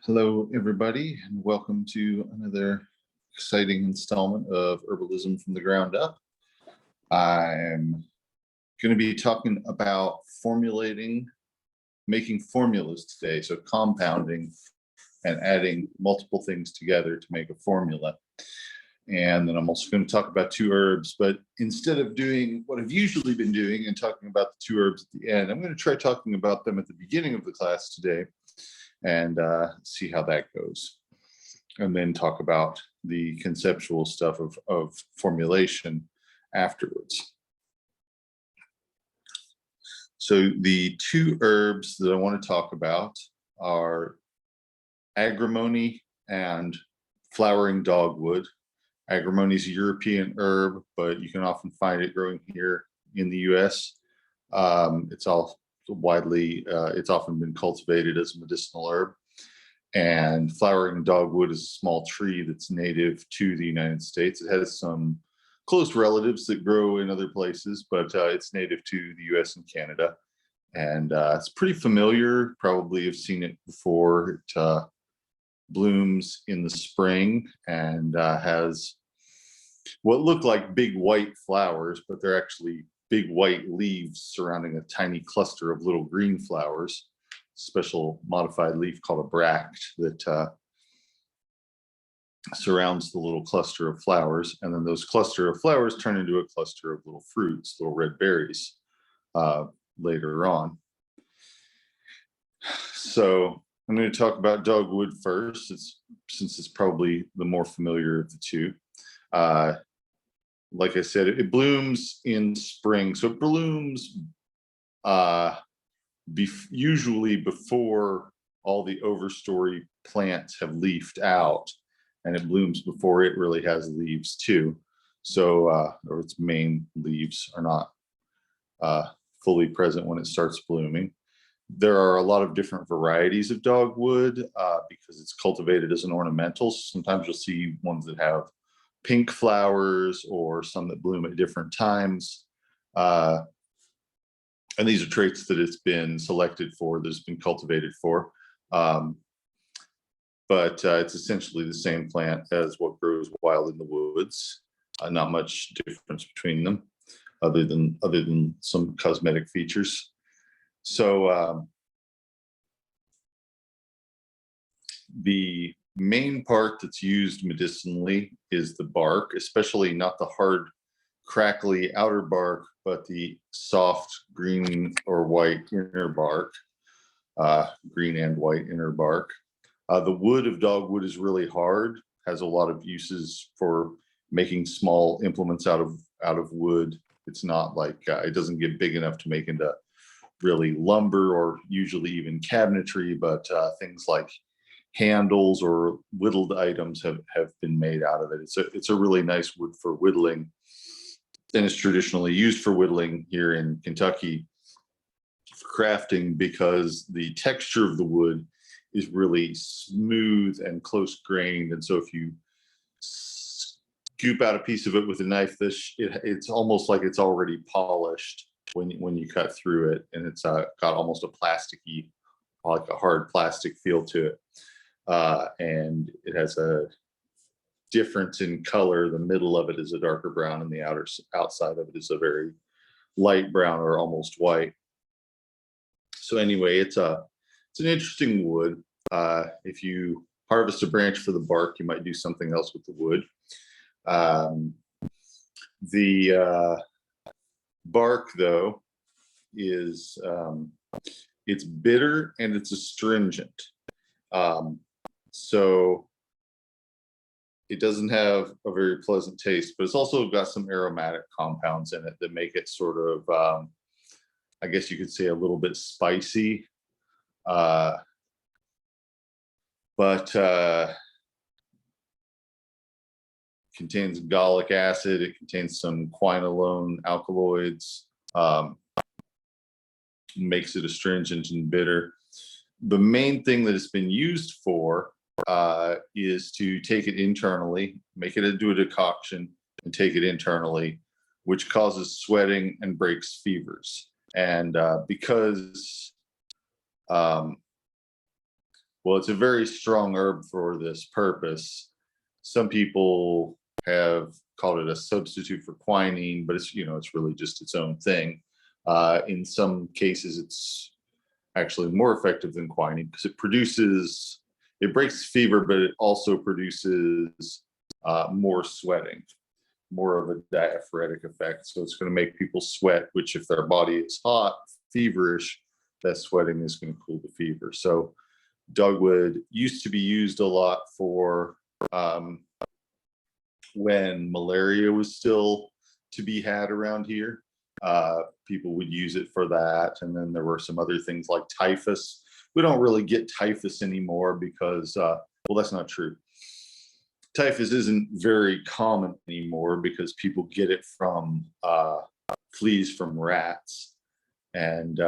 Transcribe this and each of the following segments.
Hello, everybody, and welcome to another exciting installment of Herbalism from the Ground Up. I'm going to be talking about making formulas today, so compounding and adding multiple things together to make a formula. And then I'm also going to talk about two herbs, but instead of doing what I've usually been doing and talking about the two herbs at the end, I'm going to try talking about them at the beginning of the class today and see how that goes. And then talk about the conceptual stuff of formulation afterwards. So the two herbs that I want to talk about are agrimony and flowering dogwood. Agrimony is a European herb, but you can often find it growing here in the US. It's all widely, it's often been cultivated as a medicinal herb. And flowering dogwood is a small tree that's native to the United States. It has some close relatives that grow in other places, but it's native to the US and Canada. And it's pretty familiar. Probably have seen it before. It blooms in the spring and has what look like big white flowers, but they're actually big white leaves surrounding a tiny cluster of little green flowers. Special modified leaf called a bract that surrounds the little cluster of flowers, and then those cluster of flowers turn into a cluster of little fruits, little red berries later on. So I'm going to talk about dogwood first, since it's probably the more familiar of the two. Like I said, it blooms in spring, so it blooms usually before all the overstory plants have leafed out, and it blooms before it really has leaves too. So, or its main leaves are not fully present when it starts blooming. There are a lot of different varieties of dogwood because it's cultivated as an ornamental. Sometimes you'll see ones that have pink flowers or some that bloom at different times. And these are traits that it's been selected for, that it's been cultivated for. But it's essentially the same plant as what grows wild in the woods. Not much difference between them, other than some cosmetic features. So the main part that's used medicinally is the bark, especially not the hard, crackly outer bark, but the soft green or white inner bark, green and white inner bark. The wood of dogwood is really hard, has a lot of uses for making small implements out of wood. It's not like, it doesn't get big enough to make into really lumber or usually even cabinetry, but things like handles or whittled items have been made out of it. It's a really nice wood for whittling, and it's traditionally used for whittling here in Kentucky for crafting because the texture of the wood is really smooth and close grained. And so if you scoop out a piece of it with a knife, it's almost like it's already polished when you cut through it, and it's got almost a plasticky, like a hard plastic feel to it. And it has a difference in color. The middle of it is a darker brown, and the outside of it is a very light brown or almost white. So anyway, it's an interesting wood. If you harvest a branch for the bark, you might do something else with the wood. The bark, though, is it's bitter and it's astringent. So it doesn't have a very pleasant taste, but it's also got some aromatic compounds in it that make it sort of, I guess you could say, a little bit spicy. But contains gallic acid. It contains some quinolone alkaloids. Makes it astringent and bitter. The main thing that it's been used for is to take it internally, make it into a decoction, and take it internally, which causes sweating and breaks fevers. And because Well, it's a very strong herb for this purpose. Some people have called it a substitute for quinine, but it's, it's really just its own thing. In some cases, it's actually more effective than quinine because it breaks fever, but it also produces more sweating, more of a diaphoretic effect. So it's going to make people sweat, which if their body is hot, feverish, that sweating is going to cool the fever. So dogwood used to be used a lot for when malaria was still to be had around here. People would use it for that. And then there were some other things like typhus. We don't really get typhus anymore because, well, that's not true. Typhus isn't very common anymore because people get it from fleas from rats. And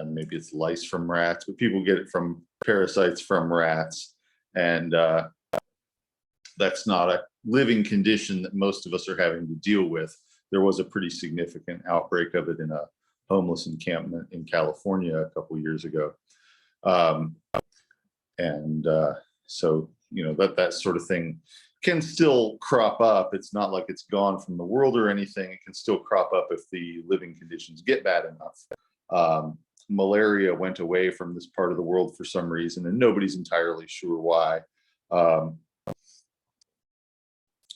maybe it's lice from rats, but people get it from parasites from rats. And that's not a living condition that most of us are having to deal with. There was a pretty significant outbreak of it in a homeless encampment in California a couple years ago. So, that sort of thing can still crop up. It's not like it's gone from the world or anything. It can still crop up if the living conditions get bad enough. Malaria went away from this part of the world for some reason, and nobody's entirely sure why.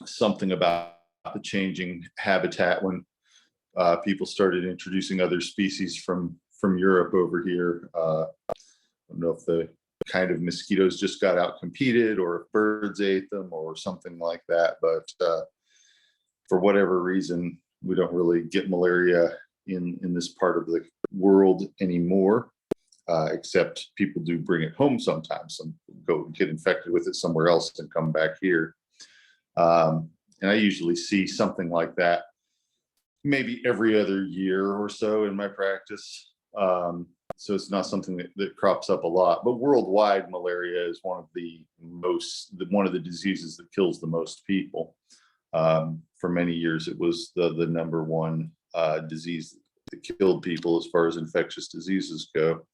Something about the changing habitat when people started introducing other species from Europe over here. I don't know if the kind of mosquitoes just got out competed or if birds ate them or something like that. But for whatever reason, we don't really get malaria in this part of the world anymore, except people do bring it home sometimes. Some go get infected with it somewhere else and come back here. And I usually see something like that maybe every other year or so in my practice. So it's not something that crops up a lot, but worldwide malaria is one of the diseases that kills the most people. For many years, it was the number one disease that killed people as far as infectious diseases go.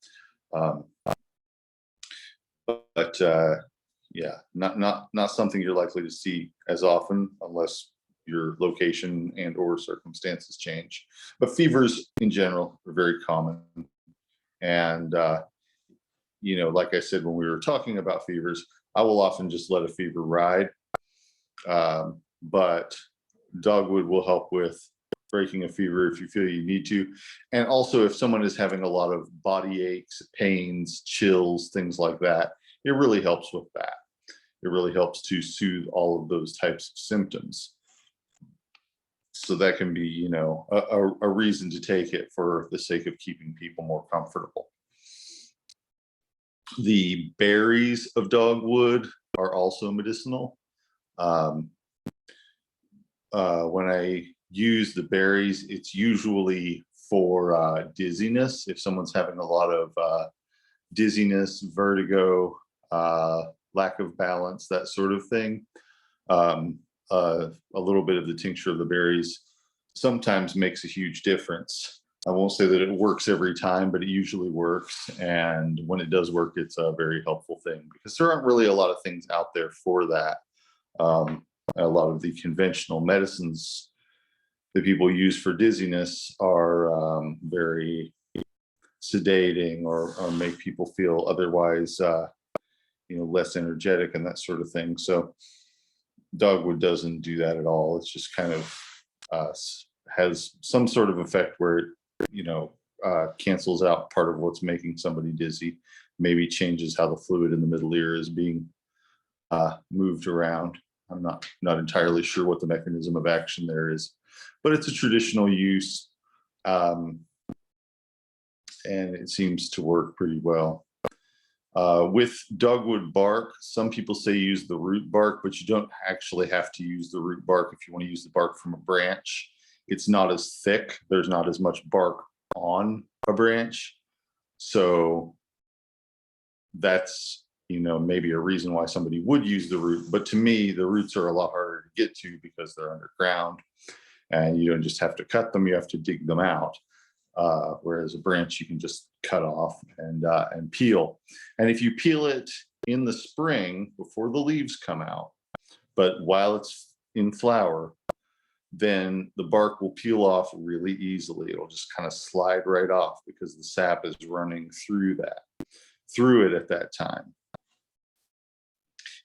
Yeah, not something you're likely to see as often unless your location and or circumstances change. But fevers in general are very common. And, like I said, when we were talking about fevers, I will often just let a fever ride. But dogwood will help with breaking a fever if you feel you need to. And also if someone is having a lot of body aches, pains, chills, things like that, it really helps with that. It really helps to soothe all of those types of symptoms. So that can be, a reason to take it for the sake of keeping people more comfortable. The berries of dogwood are also medicinal. When I use the berries, it's usually for dizziness. If someone's having a lot of dizziness, vertigo, lack of balance, that sort of thing. A little bit of the tincture of the berries sometimes makes a huge difference. I won't say that it works every time, but it usually works. And when it does work, it's a very helpful thing because there aren't really a lot of things out there for that. A lot of the conventional medicines that people use for dizziness are very sedating or make people feel otherwise, less energetic and that sort of thing. So dogwood doesn't do that at all. It's just kind of has some sort of effect where it, cancels out part of what's making somebody dizzy, maybe changes how the fluid in the middle ear is being moved around. I'm not entirely sure what the mechanism of action there is, but it's a traditional use, and it seems to work pretty well. With dogwood bark, some people say use the root bark, but you don't actually have to use the root bark if you want to use the bark from a branch. It's not as thick. There's not as much bark on a branch. So that's, maybe a reason why somebody would use the root. But to me, the roots are a lot harder to get to because they're underground and you don't just have to cut them, you have to dig them out. whereas a branch you can just cut off and peel. And if you peel it in the spring before the leaves come out, but while it's in flower, then the bark will peel off really easily. It'll just kind of slide right off because the sap is running through it at that time.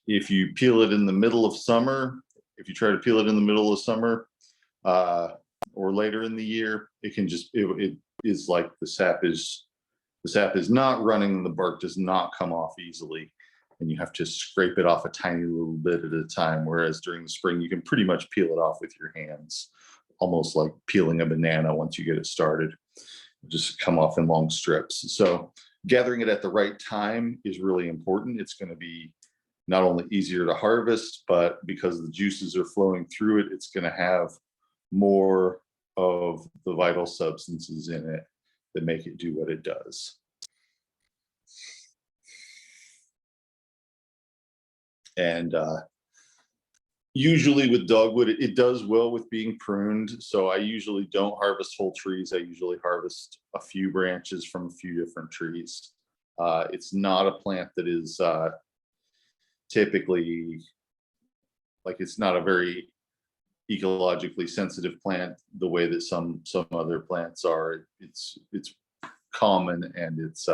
If you peel it in the middle of summer, if you try to peel it in the middle of summer or later in the year, it can just, it is like the sap is not running and the bark does not come off easily. And you have to scrape it off a tiny little bit at a time. Whereas during the spring, you can pretty much peel it off with your hands, almost like peeling a banana once you get it started. It'll just come off in long strips. So gathering it at the right time is really important. It's going to be not only easier to harvest, but because the juices are flowing through it, it's going to have more of the vital substances in it that make it do what it does. And usually with dogwood, it does well with being pruned. So I usually don't harvest whole trees. I usually harvest a few branches from a few different trees. It's not a plant that is typically, like, it's not a very ecologically sensitive plant the way that some other plants are. It's common and it's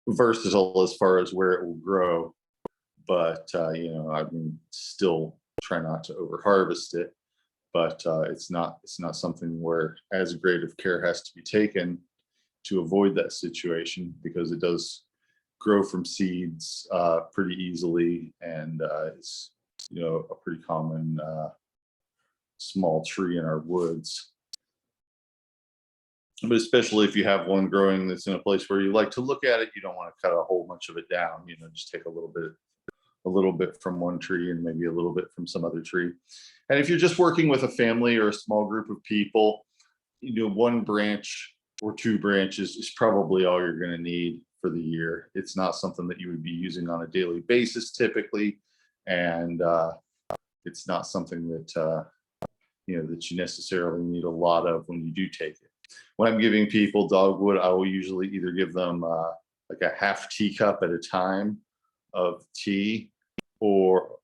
versatile as far as where it will grow. But you know, I mean, still try not to over harvest it. But it's not something where as great of care has to be taken to avoid that situation, because it does grow from seeds pretty easily, and it's, you know, a pretty common small tree in our woods. But especially if you have one growing that's in a place where you like to look at it, you don't want to cut a whole bunch of it down. You know, just take a little bit from one tree and maybe a little bit from some other tree. And if you're just working with a family or a small group of people, you know, one branch or two branches is probably all you're going to need for the year. It's not something that you would be using on a daily basis typically, and it's not something that you know, that you necessarily need a lot of when you do take it. When I'm giving people dogwood, I will usually either give them like a half teacup at a time of tea, or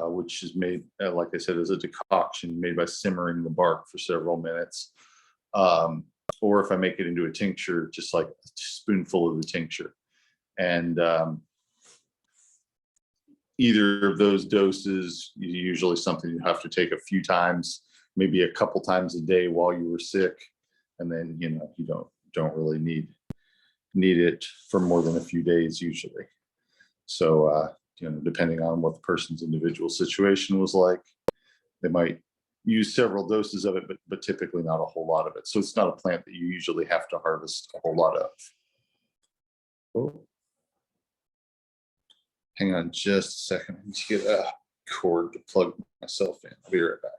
which is made, like I said, as a decoction made by simmering the bark for several minutes. Or if I make it into a tincture, just like a spoonful of the tincture. And either of those doses is usually something you have to take a few times, maybe a couple times a day while you were sick. And then, you know, you don't really need it for more than a few days usually. So, you know, depending on what the person's individual situation was like, they might use several doses of it, but typically not a whole lot of it. So it's not a plant that you usually have to harvest a whole lot of. Oh. Hang on just a second. I need to get a cord to plug myself in. I'll be right back.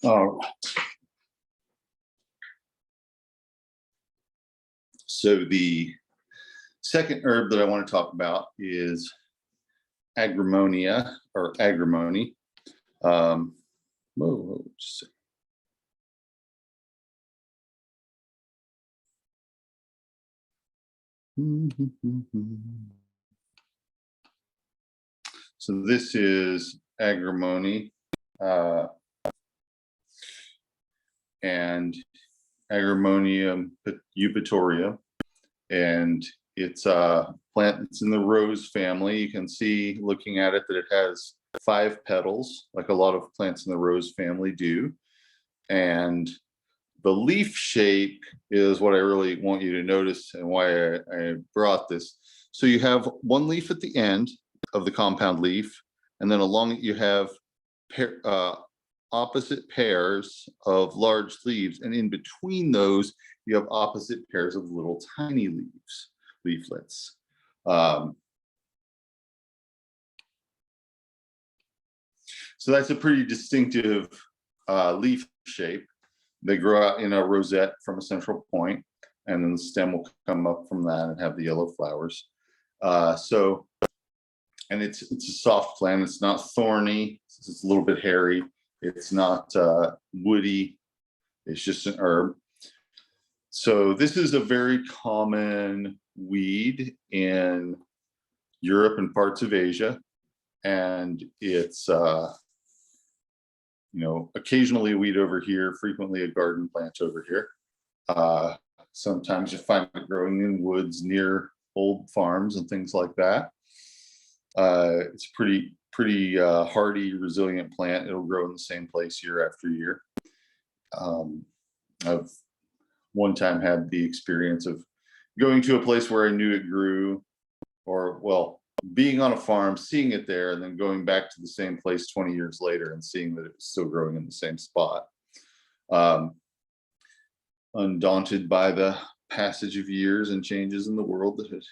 All right. So the second herb that I want to talk about is Agremonia or agrimony. Whoa, just a second. So this is agrimony and Agrimonium eupatorium, and it's a plant that's in the rose family. You can see looking at it that it has 5 petals, like a lot of plants in the rose family do. And the leaf shape is what I really want you to notice and why I brought this. So you have one leaf at the end of the compound leaf, and then along it you have opposite pairs of large leaves, and in between those you have opposite pairs of little tiny leaflets. So that's a pretty distinctive leaf shape. They grow out in a rosette from a central point, and then the stem will come up from that and have the yellow flowers. And it's a soft plant. It's not thorny. It's a little bit hairy. It's not woody. It's just an herb. So this is a very common weed in Europe and parts of Asia, and it's occasionally a weed over here, frequently a garden plant over here. Sometimes you find it growing in woods near old farms and things like that. It's pretty hardy, resilient plant. It'll grow in the same place year after year. I've one time had the experience of going to a place where I knew it grew, or well, being on a farm, seeing it there, and then going back to the same place 20 years later and seeing that it was still growing in the same spot. Undaunted by the passage of years and changes in the world that had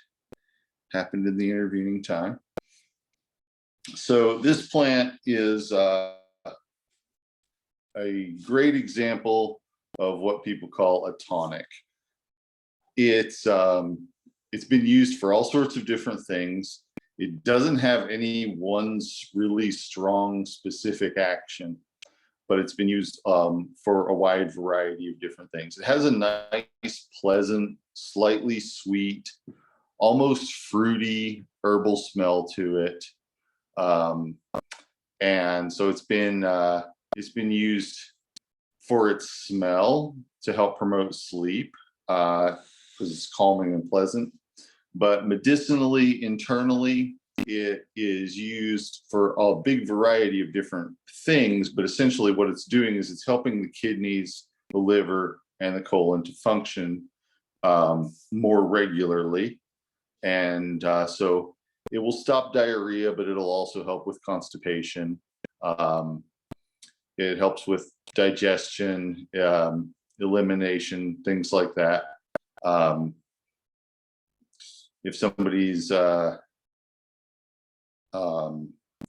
happened in the intervening time. So this plant is a great example of what people call a tonic. It's been used for all sorts of different things. It doesn't have any one really strong specific action, but it's been used for a wide variety of different things. It has a nice, pleasant, slightly sweet, almost fruity herbal smell to it. And so it's been used for its smell to help promote sleep, because it's calming and pleasant. But medicinally, internally, it is used for a big variety of different things. But essentially what it's doing is it's helping the kidneys, the liver, and the colon to function more regularly. And so it will stop diarrhea, but it'll also help with constipation. It helps with digestion, elimination, things like that. If somebody's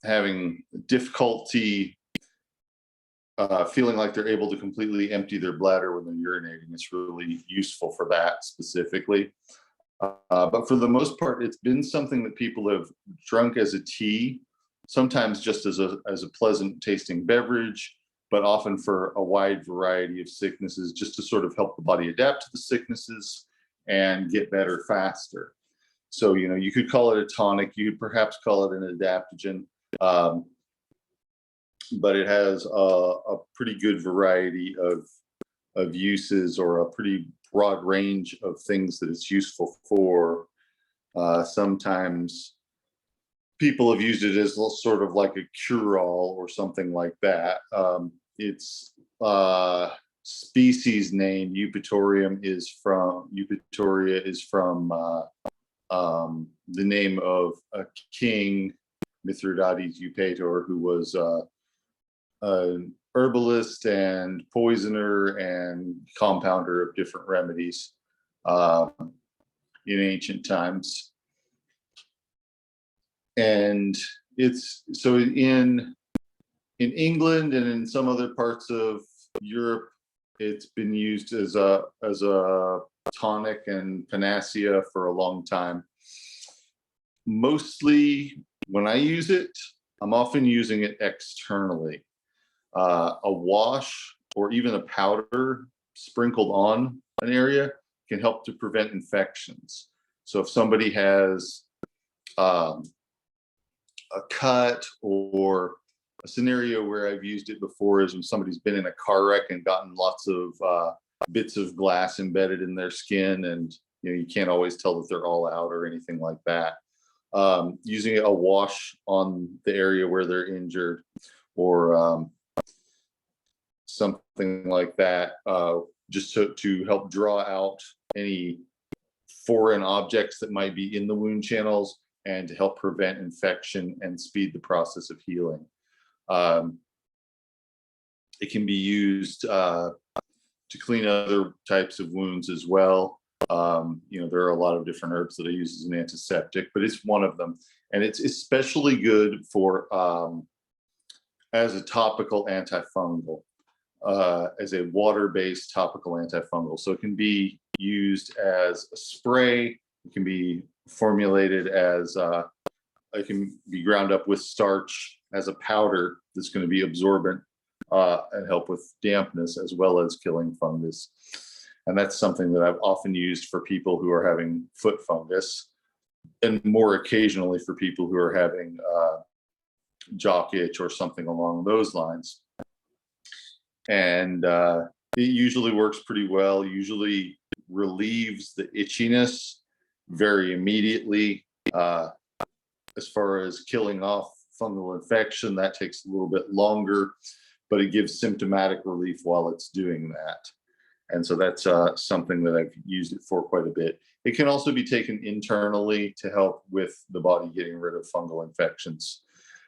having difficulty feeling like they're able to completely empty their bladder when they're urinating, it's really useful for that specifically. But for the most part, it's been something that people have drunk as a tea, sometimes just as a pleasant tasting beverage, but often for a wide variety of sicknesses, just to sort of help the body adapt to the sicknesses and get better faster. So, you could call it a tonic, you could perhaps call it an adaptogen, but it has a pretty good variety of uses, or a pretty broad range of things that it's useful for. Sometimes people have used it as sort of like a cure-all or something like that. Its species name Eupatorium Eupatoria is from the name of a king, Mithridates Eupator, who was an herbalist and poisoner and compounder of different remedies in ancient times. And it's so in England and in some other parts of Europe, it's been used as a tonic and panacea for a long time. Mostly when I use it, I'm often using it externally. A wash or even a powder sprinkled on an area can help to prevent infections. So if somebody has a cut, or a scenario where I've used it before is when somebody's been in a car wreck and gotten lots of bits of glass embedded in their skin, and you can't always tell that they're all out or anything like that. Using a wash on the area where they're injured, or something like that, just to help draw out any foreign objects that might be in the wound channels, and to help prevent infection and speed the process of healing. It can be used to clean other types of wounds as well. There are a lot of different herbs that I use as an antiseptic, but it's one of them. And it's especially good for as a topical antifungal, as a water-based topical antifungal. So it can be used as a spray. It can be formulated as it can be ground up with starch as a powder that's going to be absorbent and help with dampness, as well as killing fungus. And that's something that I've often used for people who are having foot fungus, and more occasionally for people who are having jock itch or something along those lines. And it usually works pretty well, usually relieves the itchiness very immediately. As far as killing off fungal infection, that takes a little bit longer, but it gives symptomatic relief while it's doing that. And so that's something that I've used it for quite a bit. It can also be taken internally to help with the body getting rid of fungal infections.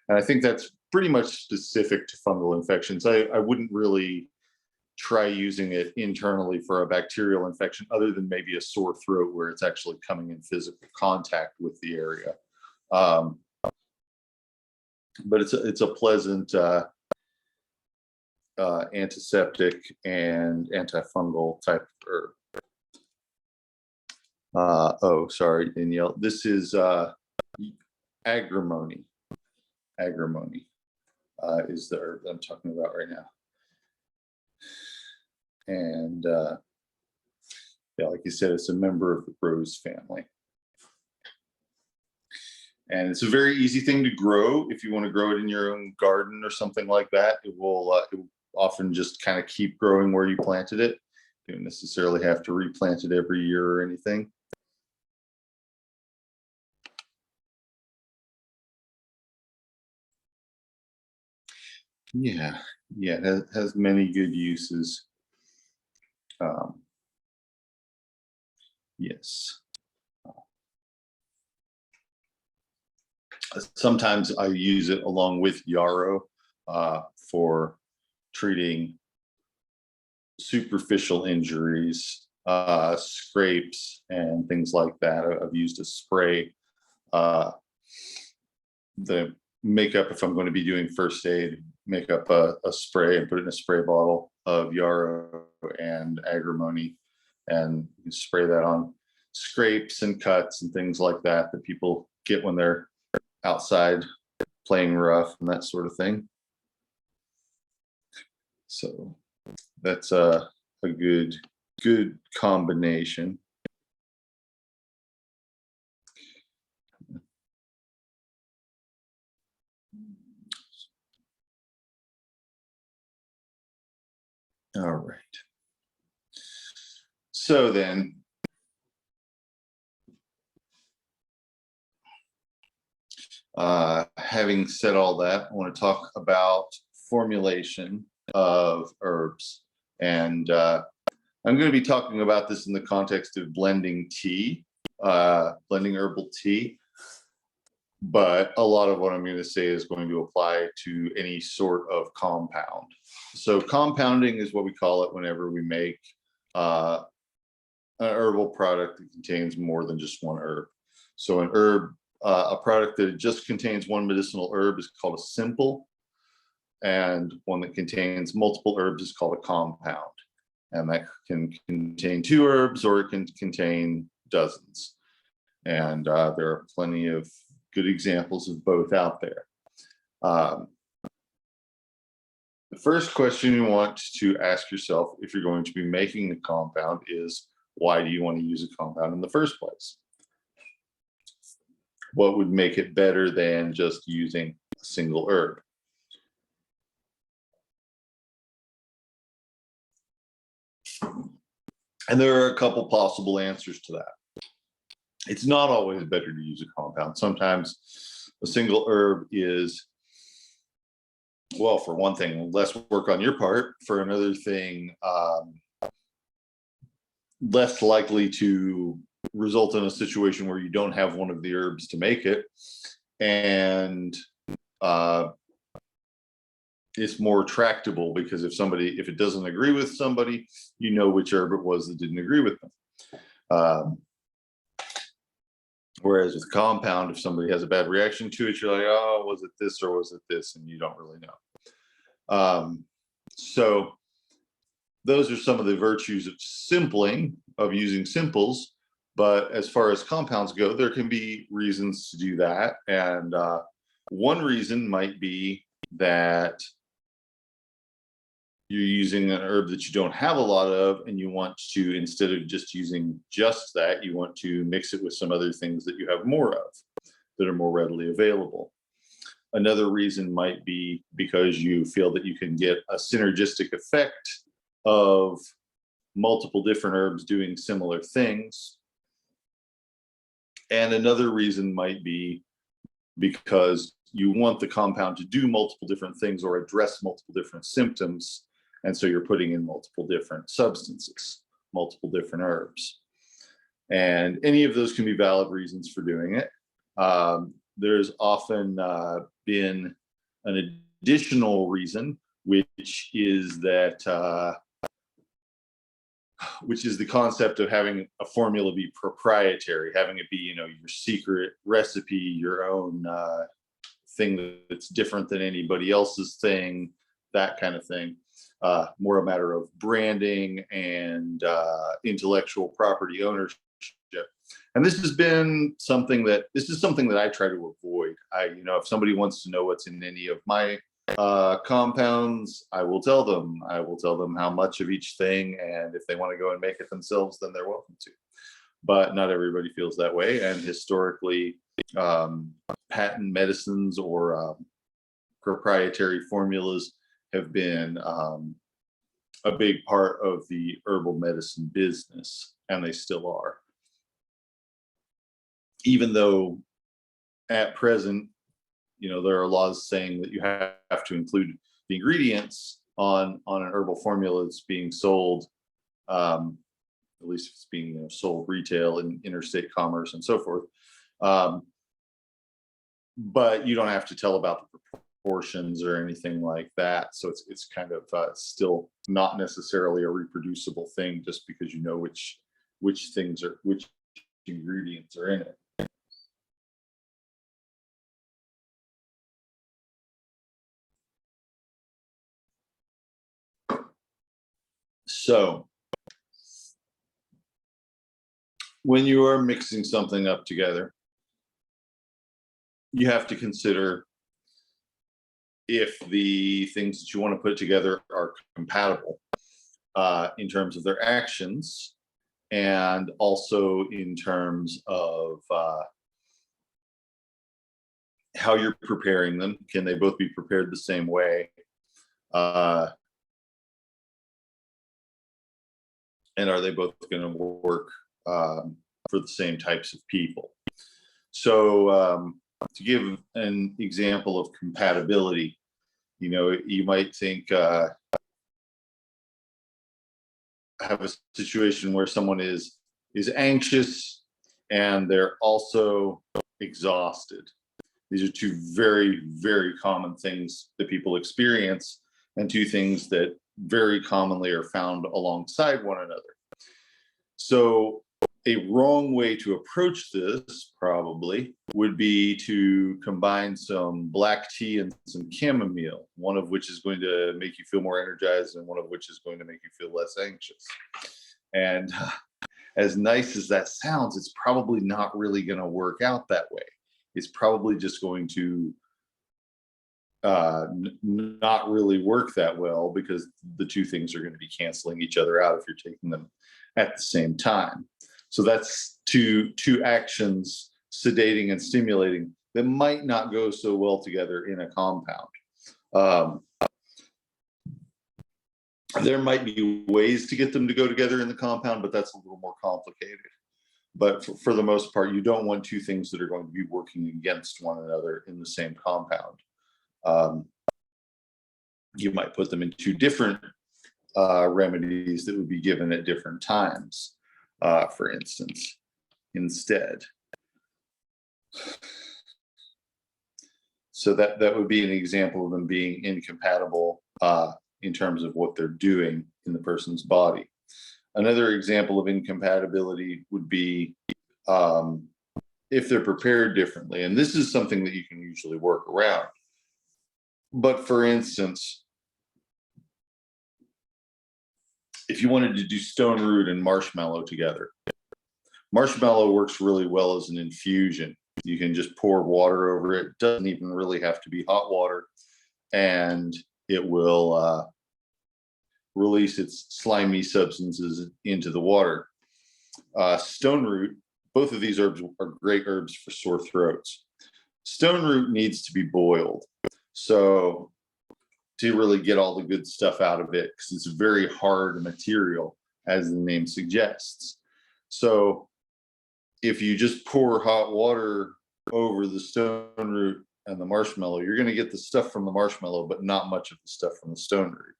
And I think that's pretty much specific to fungal infections. I wouldn't really try using it internally for a bacterial infection, other than maybe a sore throat where it's actually coming in physical contact with the area. But it's a pleasant antiseptic and antifungal type herb. Oh, sorry, Danielle. This is agrimony. Agrimony is the herb I'm talking about right now. And yeah, like you said, it's a member of the rose family. And it's a very easy thing to grow. If you want to grow it in your own garden or something like that, it will often just kind of keep growing where you planted it. You don't necessarily have to replant it every year or anything. Yeah, it has many good uses. Yes. Sometimes I use it along with yarrow for treating superficial injuries, scrapes, and things like that. I've used a spray. The makeup, if I'm going to be doing first aid, make up a spray and put it in a spray bottle of yarrow and agrimony, and you spray that on scrapes and cuts and things like that that people get when they're outside playing rough and that sort of thing. So that's a good combination. All right. So then, having said all that, I want to talk about formulation of herbs. And I'm going to be talking about this in the context of blending tea, blending herbal tea. But a lot of what I'm going to say is going to apply to any sort of compound. So compounding is what we call it whenever we make an herbal product that contains more than just one herb. So an herb, a product that just contains one medicinal herb is called a simple, and one that contains multiple herbs is called a compound. And that can contain 2 herbs, or it can contain dozens. And there are plenty of good examples of both out there. The first question you want to ask yourself if you're going to be making a compound is, why do you want to use a compound in the first place? What would make it better than just using a single herb? And there are a couple possible answers to that. It's not always better to use a compound. Sometimes a single herb is, well, for one thing, less work on your part. For another thing, less likely to result in a situation where you don't have one of the herbs to make it. And it's more tractable, because if it doesn't agree with somebody, you know which herb it was that didn't agree with them. Whereas with compound, if somebody has a bad reaction to it, you're like, oh, was it this or was it this? And you don't really know. So those are some of the virtues of simpling, of using simples. But as far as compounds go, there can be reasons to do that. And one reason might be that you're using an herb that you don't have a lot of, and you want to, instead of just using just that, you want to mix it with some other things that you have more of, that are more readily available. Another reason might be because you feel that you can get a synergistic effect of multiple different herbs doing similar things. And another reason might be because you want the compound to do multiple different things or address multiple different symptoms. And so you're putting in multiple different substances, multiple different herbs. And any of those can be valid reasons for doing it. There's often been an additional reason, which is that which is the concept of having a formula be proprietary, having it be, your secret recipe, your own thing that's different than anybody else's thing, that kind of thing. More a matter of branding and intellectual property ownership. And this is something that I try to avoid. If somebody wants to know what's in any of my compounds, I will tell them. I will tell them how much of each thing, and if they want to go and make it themselves, then they're welcome to. But not everybody feels that way. And historically, patent medicines or proprietary formulas have been a big part of the herbal medicine business, and they still are. Even though at present, there are laws saying that you have to include the ingredients on an herbal formula that's being sold, at least if it's being sold retail in interstate commerce and so forth. But you don't have to tell about the proportions or anything like that. So it's kind of still not necessarily a reproducible thing, just because you know which ingredients are in it. So when you are mixing something up together, you have to consider if the things that you want to put together are compatible in terms of their actions, and also in terms of how you're preparing them. Can they both be prepared the same way? And are they both going to work for the same types of people? So to give an example of compatibility, you might think, have a situation where someone is anxious and they're also exhausted. These are two very, very common things that people experience, and two things that very commonly are found alongside one another. So a wrong way to approach this probably would be to combine some black tea and some chamomile, one of which is going to make you feel more energized and one of which is going to make you feel less anxious. And as nice as that sounds, it's probably not really going to work out that way. is probably just going to not really work that well, because the two things are going to be canceling each other out if you're taking them at the same time. So that's two actions, sedating and stimulating, that might not go so well together in a compound. There might be ways to get them to go together in the compound, but that's a little more complicated. But for the most part, you don't want two things that are going to be working against one another in the same compound. You might put them in two different remedies that would be given at different times, for instance, instead. So that would be an example of them being incompatible in terms of what they're doing in the person's body. Another example of incompatibility would be if they're prepared differently. And this is something that you can usually work around. But for instance, if you wanted to do stone root and marshmallow together, marshmallow works really well as an infusion. You can just pour water over it. It doesn't even really have to be hot water, and it will release its slimy substances into the water. Stone root, both of these herbs are great herbs for sore throats. Stone root needs to be boiled, so to really get all the good stuff out of it, because it's a very hard material, as the name suggests. So if you just pour hot water over the stone root and the marshmallow, you're going to get the stuff from the marshmallow, but not much of the stuff from the stone root.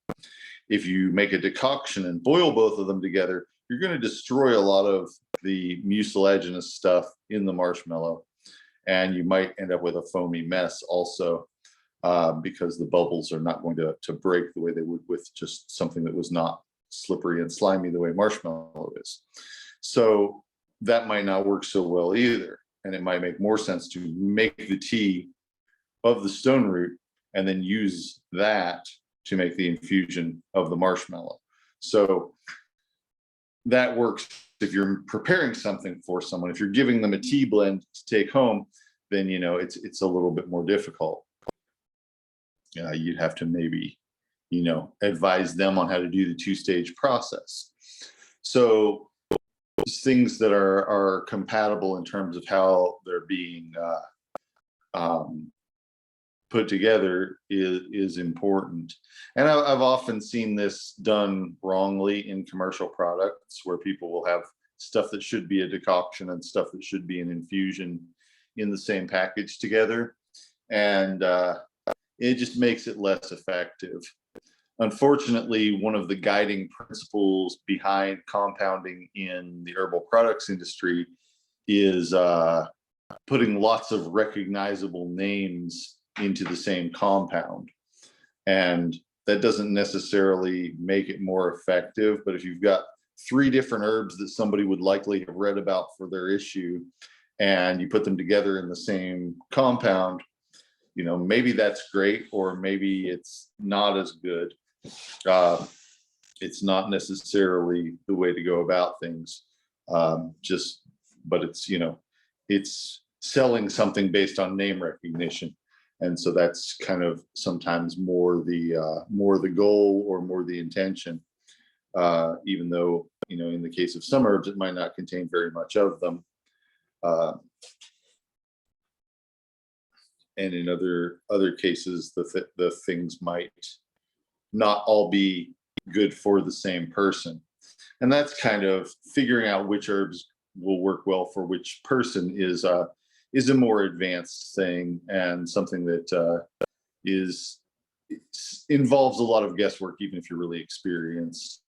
If you make a decoction and boil both of them together, you're going to destroy a lot of the mucilaginous stuff in the marshmallow, and you might end up with a foamy mess also, because the bubbles are not going to break the way they would with just something that was not slippery and slimy the way marshmallow is. So that might not work so well either. And it might make more sense to make the tea of the stone root and then use that to make the infusion of the marshmallow. So that works if you're preparing something for someone. If you're giving them a tea blend to take home, then it's a little bit more difficult. You'd have to maybe advise them on how to do the two-stage process. So things that are compatible in terms of how they're being put together is important. And I've often seen this done wrongly in commercial products, where people will have stuff that should be a decoction and stuff that should be an infusion in the same package together, and it just makes it less effective. Unfortunately, one of the guiding principles behind compounding in the herbal products industry is putting lots of recognizable names into the same compound. And that doesn't necessarily make it more effective, but if you've got 3 different herbs that somebody would likely have read about for their issue, and you put them together in the same compound, maybe that's great, or maybe it's not as good. It's not necessarily the way to go about things. But it's selling something based on name recognition. And so that's kind of sometimes more the goal or more the intention, even though, in the case of some herbs, it might not contain very much of them. And in other cases, the things might not all be good for the same person. And that's kind of figuring out which herbs will work well for which person is a more advanced thing, and something that involves a lot of guesswork, even if you're really experienced.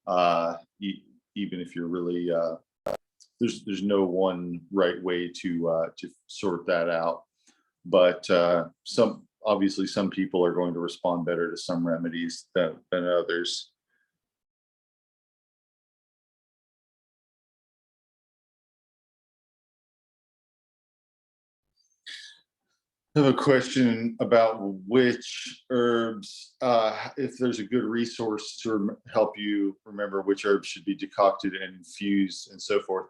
Even if you're really there's no one right way to sort that out. But obviously some people are going to respond better to some remedies than others. I have a question about which herbs, if there's a good resource to help you remember which herbs should be decocted and infused and so forth.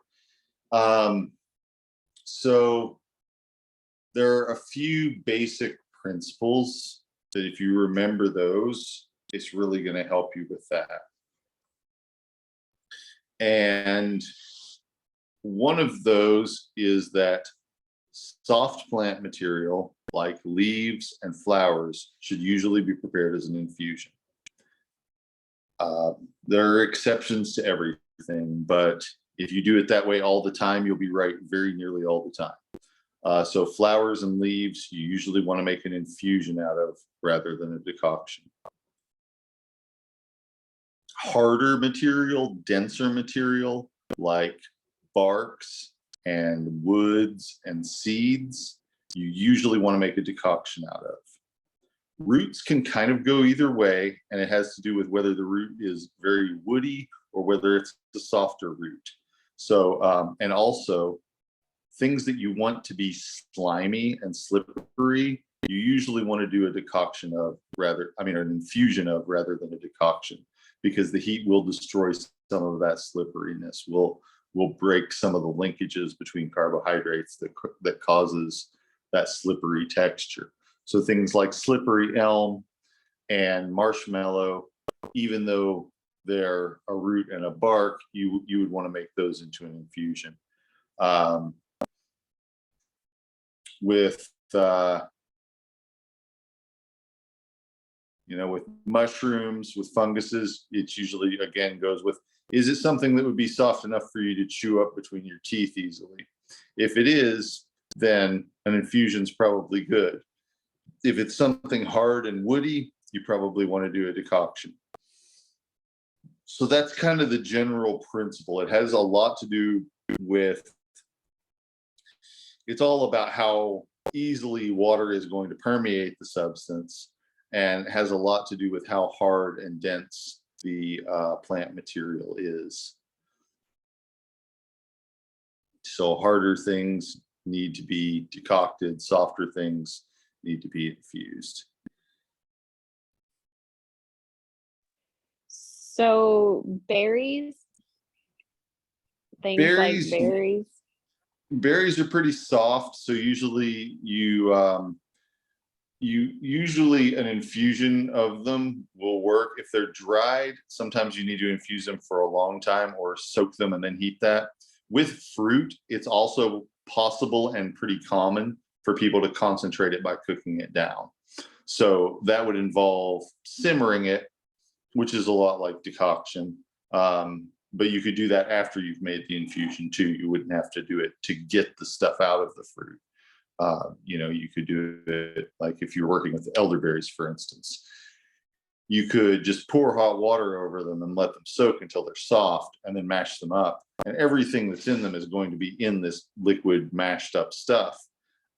So there are a few basic principles that if you remember those, it's really going to help you with that. And one of those is that soft plant material like leaves and flowers should usually be prepared as an infusion. There are exceptions to everything, but if you do it that way all the time, you'll be right very nearly all the time. So flowers and leaves, you usually want to make an infusion out of rather than a decoction. Harder material, denser material like barks and woods and seeds, you usually want to make a decoction out of. Roots can kind of go either way, and it has to do with whether the root is very woody or whether it's a softer root. So, and also things that you want to be slimy and slippery, you usually want to do a decoction of an infusion of rather than a decoction, because the heat will destroy some of that slipperiness, will break some of the linkages between carbohydrates that causes that slippery texture. So things like slippery elm and marshmallow, even though they're a root and a bark, you would want to make those into an infusion. With with mushrooms, with funguses, it's usually, again, goes with, is it something that would be soft enough for you to chew up between your teeth easily? If it is, then an infusion's probably good. If it's something hard and woody, you probably want to do a decoction. So that's kind of the general principle. It has a lot to do with, it's all about how easily water is going to permeate the substance, and it has a lot to do with how hard and dense the plant material is. So harder things need to be decocted, softer things need to be infused. So berries, things like berries. Berries are pretty soft, so usually usually an infusion of them will work. If they're dried, sometimes you need to infuse them for a long time or soak them and then heat that. With fruit, it's also possible and pretty common for people to concentrate it by cooking it down. So that would involve simmering it, which is a lot like decoction. But you could do that after you've made the infusion too. You wouldn't have to do it to get the stuff out of the fruit. You could do it like if you're working with elderberries, for instance. You could just pour hot water over them and let them soak until they're soft, and then mash them up. And everything that's in them is going to be in this liquid mashed up stuff.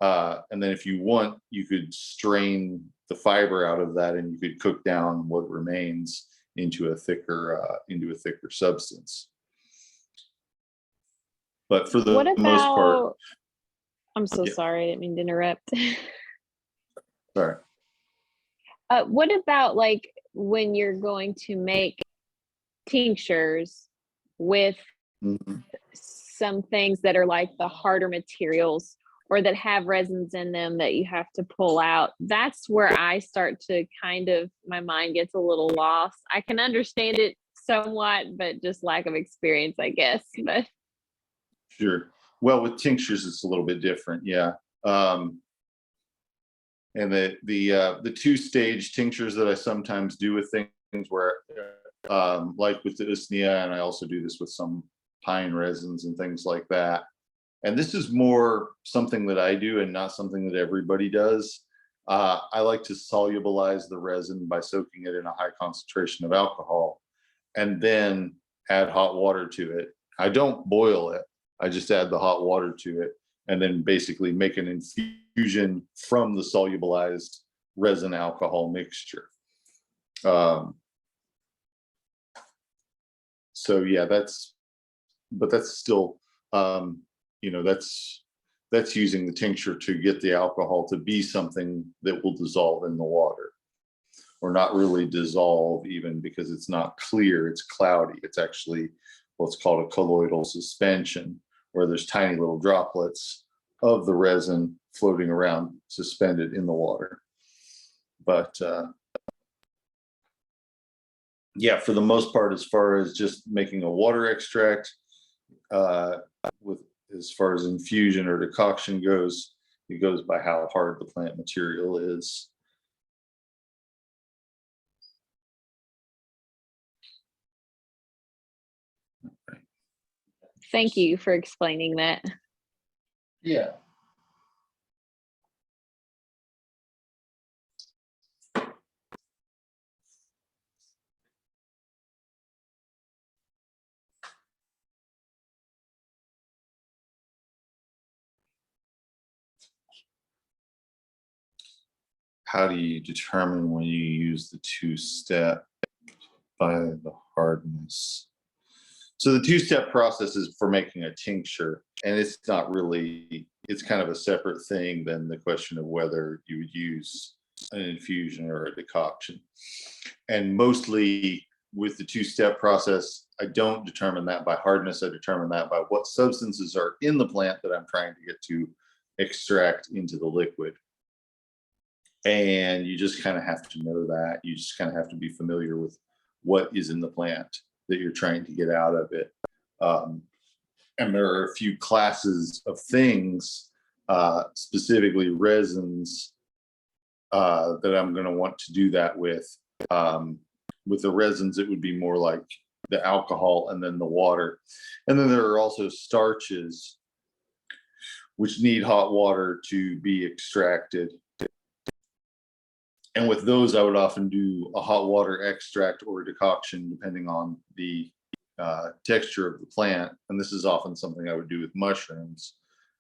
And then if you want, you could strain the fiber out of that, and you could cook down what remains into a thicker substance. But for the most part, I'm so sorry, I didn't mean to interrupt. Sorry. What about like when you're going to make tinctures with some things that are like the harder materials or that have resins in them that you have to pull out? That's where I start to my mind gets a little lost. I can understand it somewhat, but just lack of experience, I guess. But sure. Well, with tinctures, it's a little bit different. Yeah. And the two-stage tinctures that I sometimes do with things where, like with the usnea, and I also do this with some pine resins and things like that. And this is more something that I do and not something that everybody does. I like to solubilize the resin by soaking it in a high concentration of alcohol and then add hot water to it. I don't boil it. I just add the hot water to it and then basically make an infusion from the solubilized resin alcohol mixture. So yeah, that's still, that's using the tincture to get the alcohol to be something that will dissolve in the water, or not really dissolve even, because it's not clear, it's cloudy. It's actually what's called a colloidal suspension, where there's tiny little droplets of the resin floating around suspended in the water. But yeah, for the most part, as far as just making a water extract, with as far as infusion or decoction goes, it goes by how hard the plant material is. Thank you for explaining that. Yeah. How do you determine when you use the two-step by the hardness? So the two-step process is for making a tincture, and it's not really, it's kind of a separate thing than the question of whether you would use an infusion or a decoction. And mostly with the two-step process, I don't determine that by hardness. I determine that by what substances are in the plant that I'm trying to get to extract into the liquid. And you just kind of have to know that. You just kind of have to be familiar with what is in the plant that you're trying to get out of it. And there are a few classes of things, specifically resins, that I'm going to want to do that with. With the resins, it would be more like the alcohol and then the water. And then there are also starches, which need hot water to be extracted. And with those, I would often do a hot water extract or a decoction, depending on the texture of the plant. And this is often something I would do with mushrooms.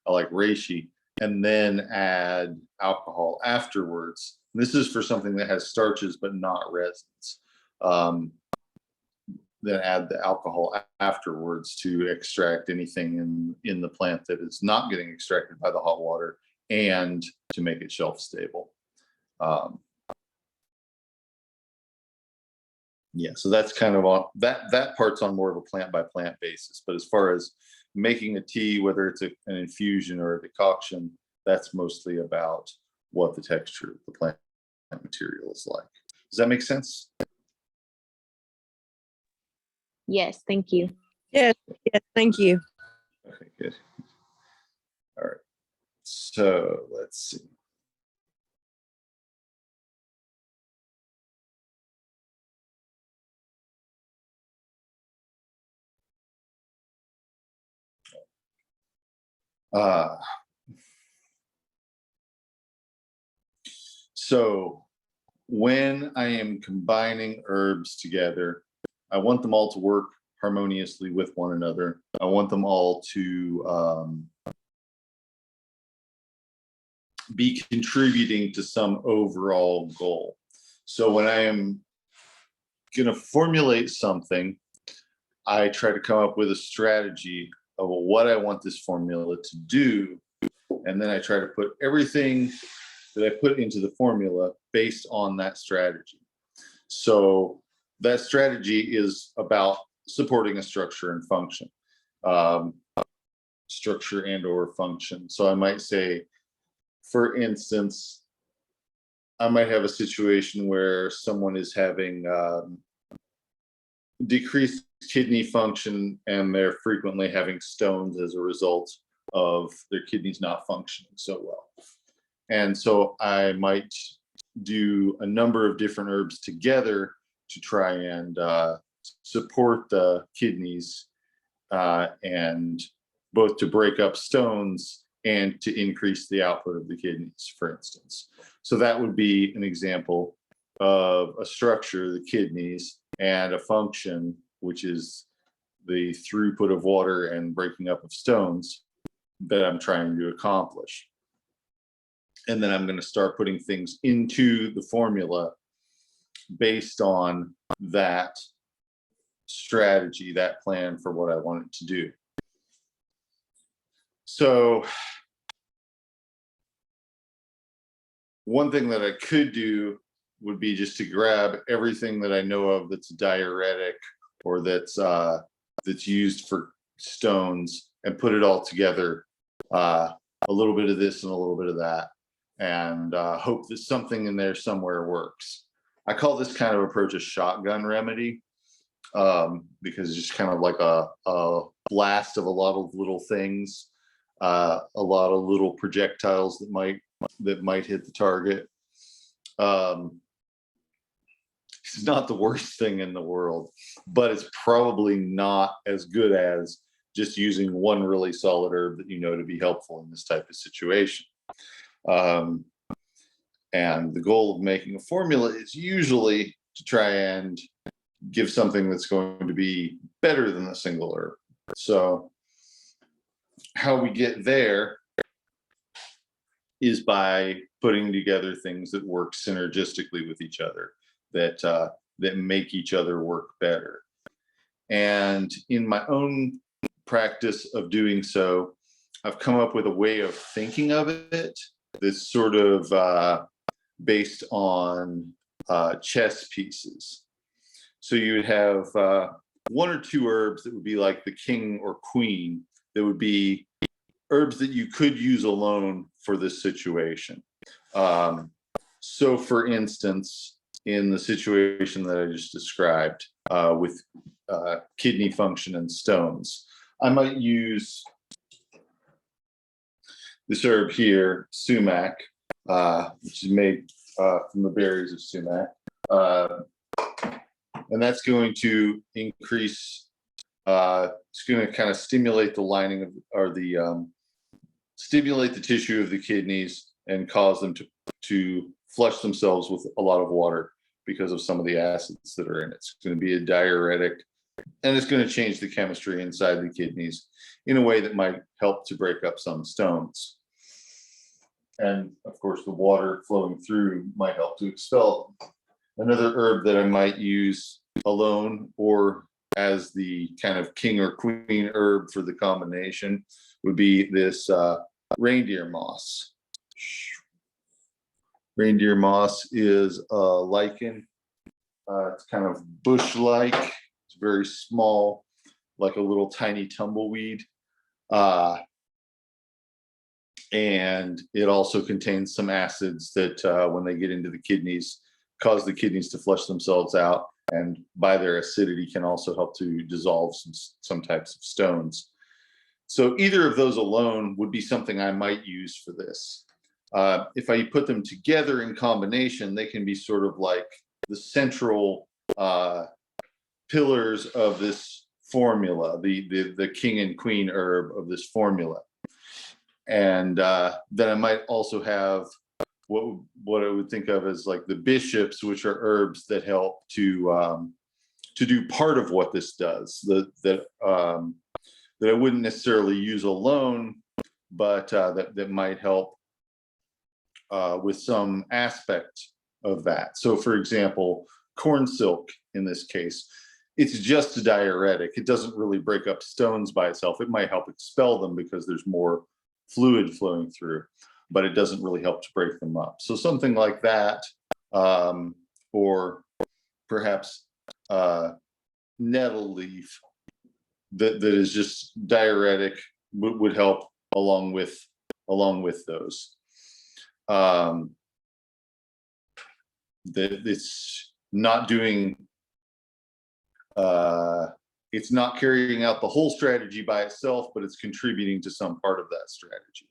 I like reishi, and then add alcohol afterwards. And this is for something that has starches but not resins. Then add the alcohol afterwards to extract anything in the plant that is not getting extracted by the hot water, and to make it shelf stable. Yeah, so that's kind of on that part's on more of a plant by plant basis. But as far as making a tea, whether it's an infusion or a decoction, that's mostly about what the texture of the plant material is like. Does that make sense? Yes, thank you. Yes, thank you. Okay, good. All right. So let's see. So when I am combining herbs together, I want them all to work harmoniously with one another. I want them all to be contributing to some overall goal. So when I am going to formulate something, I try to come up with a strategy of what I want this formula to do. And then I try to put everything that I put into the formula based on that strategy. So that strategy is about supporting a structure and function, structure and or function. So I might say, for instance, I might have a situation where someone is having decreased kidney function, and they're frequently having stones as a result of their kidneys not functioning so well. And so I might do a number of different herbs together to try and support the kidneys, and both to break up stones and to increase the output of the kidneys, for instance. So that would be an example of a structure, the kidneys, and a function, which is the throughput of water and breaking up of stones, that I'm trying to accomplish. And then I'm going to start putting things into the formula based on that strategy, that plan for what I want it to do. So one thing that I could do would be just to grab everything that I know of that's diuretic or that's used for stones and put it all together a little bit of this and a little bit of that, and hope that something in there somewhere works. I call this kind of approach a shotgun remedy, because it's just kind of like a blast of a lot of little things, a lot of little projectiles that might hit the target. It's not the worst thing in the world, but it's probably not as good as just using one really solid herb that you know to be helpful in this type of situation. And the goal of making a formula is usually to try and give something that's going to be better than a single herb. So how we get there is by putting together things that work synergistically with each other, that make each other work better. And in my own practice of doing so, I've come up with a way of thinking of it that's sort of based on chess pieces. So you would have one or two herbs that would be like the king or queen, that would be herbs that you could use alone for this situation. So for instance, in the situation that I just described with kidney function and stones, I might use this herb here, sumac, which is made from the berries of sumac. And that's going to increase, it's going to kind of stimulate the lining of, or the, stimulate the tissue of the kidneys and cause them to flush themselves with a lot of water because of some of the acids that are in it. It's going to be a diuretic, and it's going to change the chemistry inside the kidneys in a way that might help to break up some stones. And of course, the water flowing through might help to expel them. Another herb that I might use alone or as the kind of king or queen herb for the combination would be this reindeer moss. Reindeer moss is a lichen. It's kind of bush-like. It's very small, like a little tiny tumbleweed. And it also contains some acids that when they get into the kidneys, cause the kidneys to flush themselves out, and by their acidity can also help to dissolve some types of stones. So either of those alone would be something I might use for this. If I put them together in combination, they can be sort of like the central pillars of this formula, the king and queen herb of this formula. And then I might also have what I would think of as like the bishops, which are herbs that help to do part of what this does, that I wouldn't necessarily use alone, but that might help with some aspect of that. So for example, corn silk in this case, it's just a diuretic. It doesn't really break up stones by itself. It might help expel them because there's more fluid flowing through, but it doesn't really help to break them up. So something like that, or perhaps nettle leaf that is just diuretic would help along with those. That it's not doing, it's not carrying out the whole strategy by itself, but it's contributing to some part of that strategy.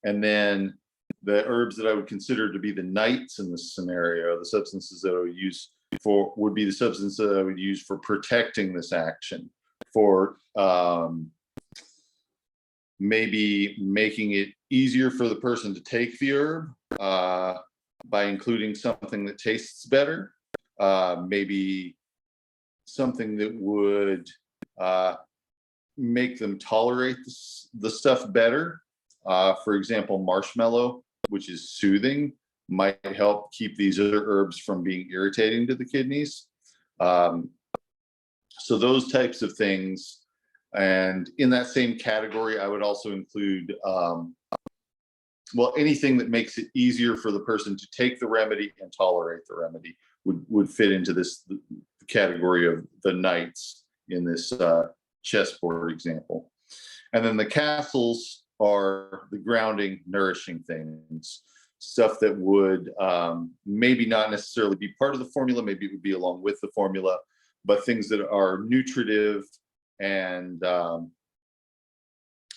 And then the herbs that I would consider to be the knights in this scenario, the substances that I would use for, would be the substance that I would use for protecting this action, for maybe making it easier for the person to take the herb by including something that tastes better, maybe something that would make them tolerate the stuff better. For example, marshmallow, which is soothing, might help keep these other herbs from being irritating to the kidneys. So those types of things. And in that same category, I would also include, well, anything that makes it easier for the person to take the remedy and tolerate the remedy would fit into this category of the knights in this chessboard example. And then the castles are the grounding, nourishing things, stuff that would maybe not necessarily be part of the formula, maybe it would be along with the formula, but things that are nutritive and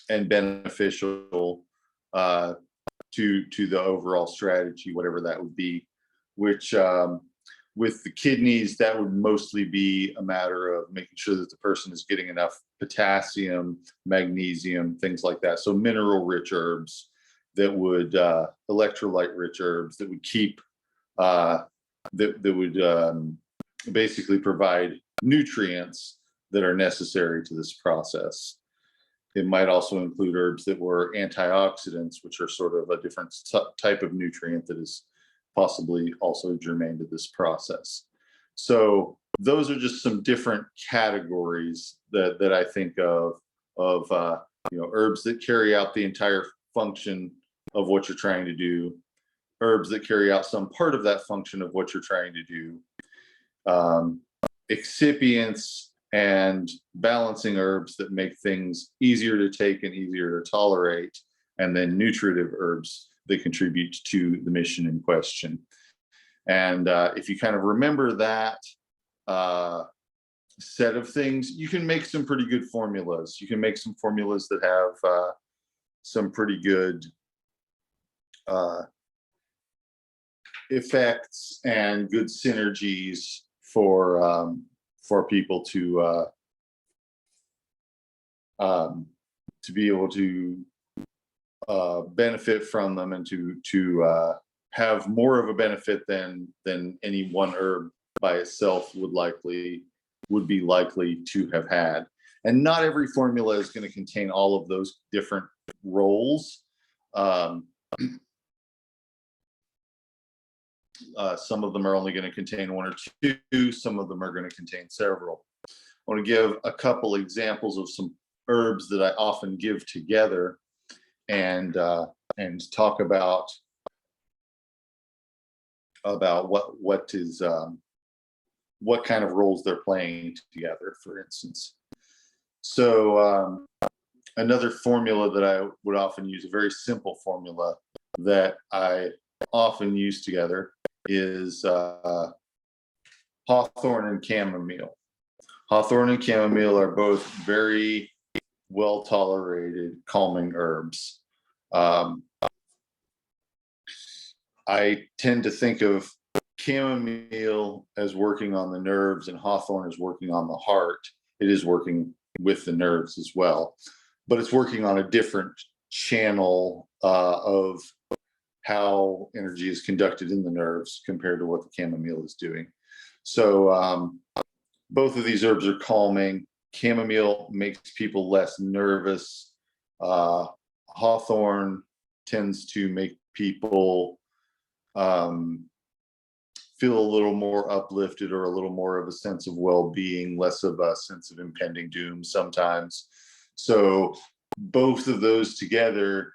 beneficial to the overall strategy, whatever that would be. Which with the kidneys, that would mostly be a matter of making sure that the person is getting enough potassium, magnesium, things like that. So mineral-rich herbs that would electrolyte-rich herbs that would keep that would basically provide nutrients that are necessary to this process. It might also include herbs that were antioxidants, which are sort of a different type of nutrient that is possibly also germane to this process. So those are just some different categories that I think of herbs that carry out the entire function of what you're trying to do, herbs that carry out some part of that function of what you're trying to do, excipients and balancing herbs that make things easier to take and easier to tolerate, and then nutritive herbs that contribute to the mission in question. And if you kind of remember that set of things, you can make some pretty good formulas. You can make some formulas that have some pretty good effects and good synergies for people to be able to benefit from them, and to have more of a benefit than any one herb by itself would be likely to have had. And not every formula is going to contain all of those different roles. Some of them are only going to contain one or two. Some of them are going to contain several. I want to give a couple examples of some herbs that I often give together, and talk about what kind of roles they're playing together, for instance. So another formula that I would often use, a very simple formula that I often use together, is hawthorn and chamomile. Hawthorn and chamomile are both very well tolerated calming herbs. I tend to think of chamomile as working on the nerves and hawthorn as working on the heart. It is working with the nerves as well, but it's working on a different channel of how energy is conducted in the nerves compared to what the chamomile is doing. So both of these herbs are calming. Chamomile makes people less nervous. Hawthorn tends to make people feel a little more uplifted, or a little more of a sense of well-being, less of a sense of impending doom sometimes. So both of those together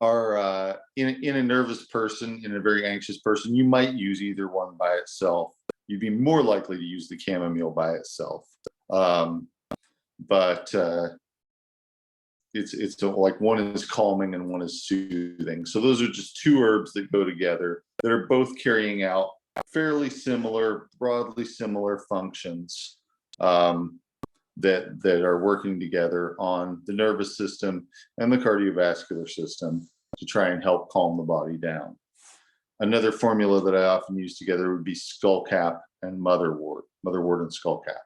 are in a nervous person, in a very anxious person, you might use either one by itself. You'd be more likely to use the chamomile by itself. But it's like one is calming and one is soothing. So those are just two herbs that go together that are both carrying out fairly similar, broadly similar functions that are working together on the nervous system and the cardiovascular system to try and help calm the body down. Another formula that I often use together would be skullcap and motherwort and skullcap.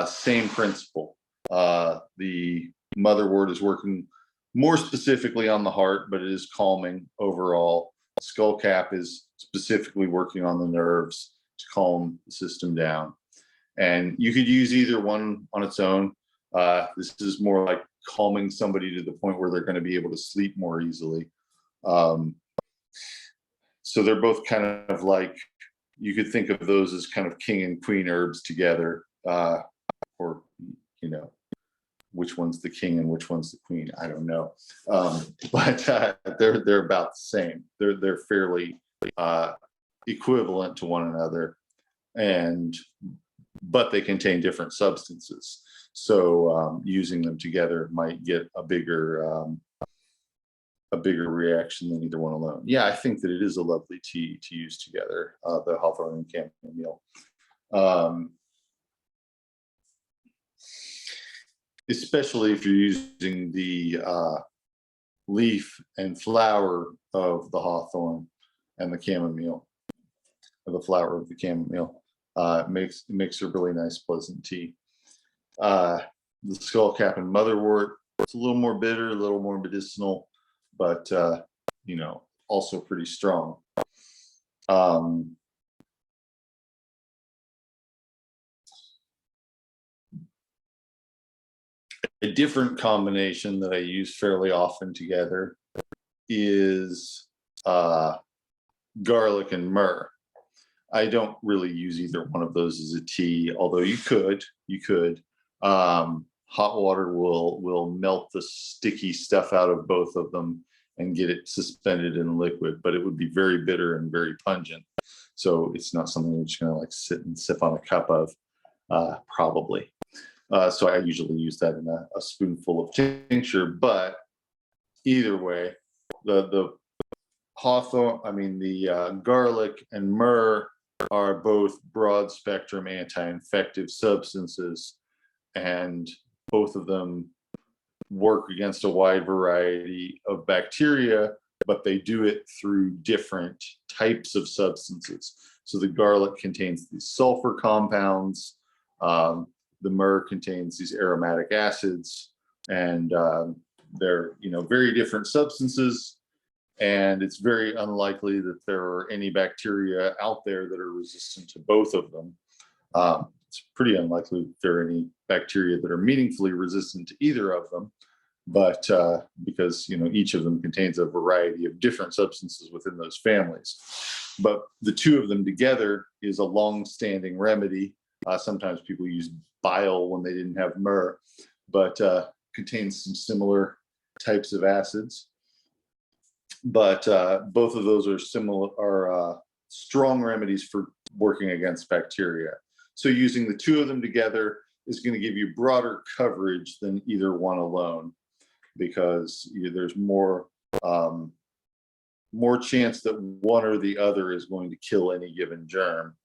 Same principle. The motherwort is working more specifically on the heart, but it is calming overall. Skullcap is specifically working on the nerves to calm the system down. And you could use either one on its own. This is more like calming somebody to the point where they're going to be able to sleep more easily. So they're both kind of like, you could think of those as kind of king and queen herbs together, or, you know, which one's the king and which one's the queen, I don't know. But they're about the same. They're fairly equivalent to one another, but they contain different substances. So using them together might get a bigger reaction than either one alone. Yeah, I think that it is a lovely tea to use together, the hawthorn and chamomile. Especially if you're using the leaf and flower of the hawthorn and the chamomile, or the flower of the chamomile. It makes a really nice, pleasant tea. The skullcap and motherwort, it's a little more bitter, a little more medicinal, but you know, also pretty strong. A different combination that I use fairly often together is garlic and myrrh. I don't really use either one of those as a tea, although you could. Hot water will melt the sticky stuff out of both of them and get it suspended in liquid, but it would be very bitter and very pungent. So it's not something you're just gonna like sit and sip on a cup of, probably. So I usually use that in a spoonful of tincture, but either way, the hawthorn, the garlic and myrrh are both broad spectrum anti-infective substances, and both of them work against a wide variety of bacteria, but they do it through different types of substances. So the garlic contains these sulfur compounds, the myrrh contains these aromatic acids, and they're very different substances. And it's very unlikely that there are any bacteria out there that are resistant to both of them. It's pretty unlikely that there are any bacteria that are meaningfully resistant to either of them, but because each of them contains a variety of different substances within those families. But the two of them together is a long-standing remedy. Sometimes people use bile when they didn't have myrrh, but contains some similar types of acids. But both of those are strong remedies for working against bacteria. So using the two of them together is going to give you broader coverage than either one alone, because there's more chance that one or the other is going to kill any given germ.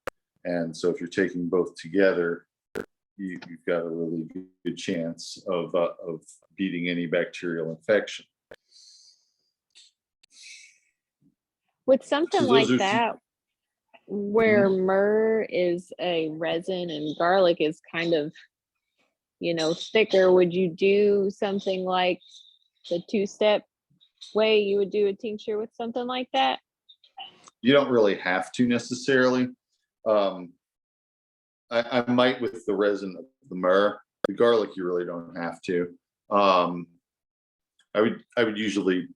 And so if you're taking both together, you've got a really good chance of beating any bacterial infection. With something So like those are that, where myrrh is a resin and garlic is kind of, thicker, would you do something like the two-step way you would do a tincture with something like that? You don't really have to necessarily. I might with the resin of the myrrh. The garlic, you really don't have to. I would usually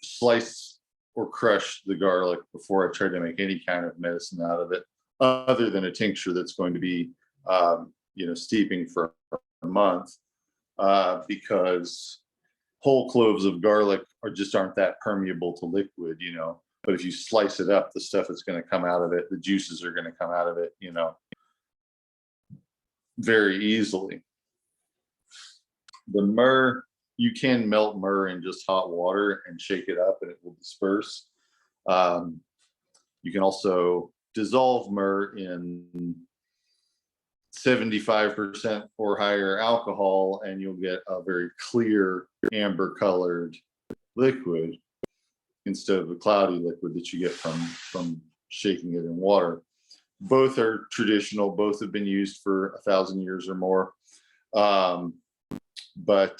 slice or crush the garlic before I try to make any kind of medicine out of it, other than a tincture that's going to be, steeping for a month, because whole cloves of garlic aren't that permeable to liquid, But if you slice it up, the stuff is going to come out of it. The juices are going to come out of it, very easily. The myrrh, you can melt myrrh in just hot water and shake it up and it will disperse. You can also dissolve myrrh in 75% or higher alcohol, and you'll get a very clear amber colored liquid instead of the cloudy liquid that you get from shaking it in water. Both are traditional, both have been used for 1,000 years or more. But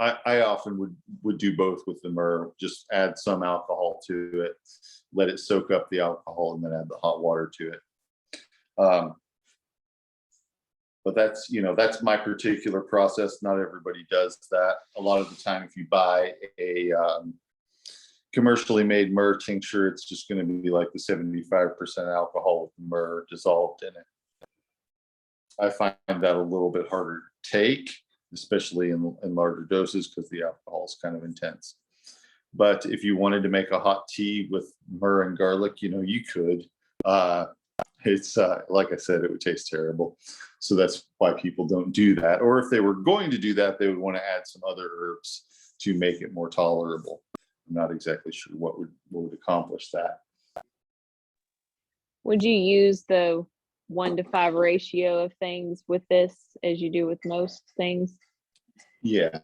I often would do both with the myrrh, just add some alcohol to it, let it soak up the alcohol, and then add the hot water to it. But that's my particular process. Not everybody does that. A lot of the time, if you buy a commercially made myrrh tincture, it's just going to be like the 75% alcohol with the myrrh dissolved in it. I find that a little bit harder to take, especially in larger doses, because the alcohol is kind of intense. But if you wanted to make a hot tea with myrrh and garlic, you could It's like I said, it would taste terrible. So that's why people don't do that. Or if they were going to do that, they would want to add some other herbs to make it more tolerable. I'm not exactly sure what would accomplish that. Would you use the 1-to-5 ratio of things with this as you do with most things? Yeah.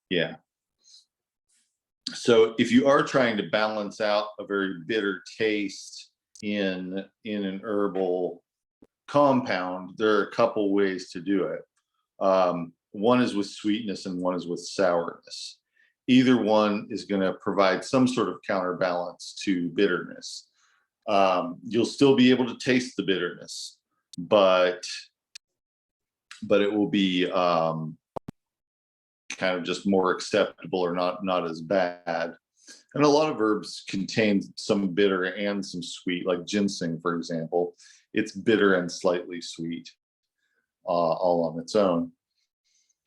Yeah. So if you are trying to balance out a very bitter taste in an herbal compound, there are a couple ways to do it. One is with sweetness and one is with sourness. Either one is going to provide some sort of counterbalance to bitterness. You'll still be able to taste the bitterness, but it will be kind of just more acceptable, or not as bad. And a lot of herbs contain some bitter and some sweet, like ginseng, for example. It's bitter and slightly sweet, all on its own.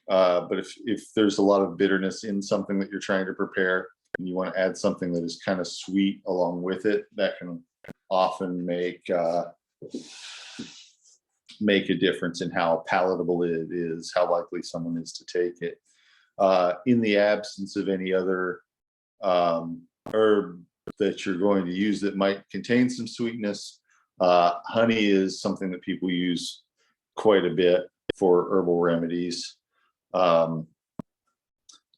But if there's a lot of bitterness in something that you're trying to prepare, and you want to add something that is kind of sweet along with it, that can often make a difference in how palatable it is, how likely someone is to take it. In the absence of any other herb that you're going to use that might contain some sweetness, honey is something that people use quite a bit for herbal remedies.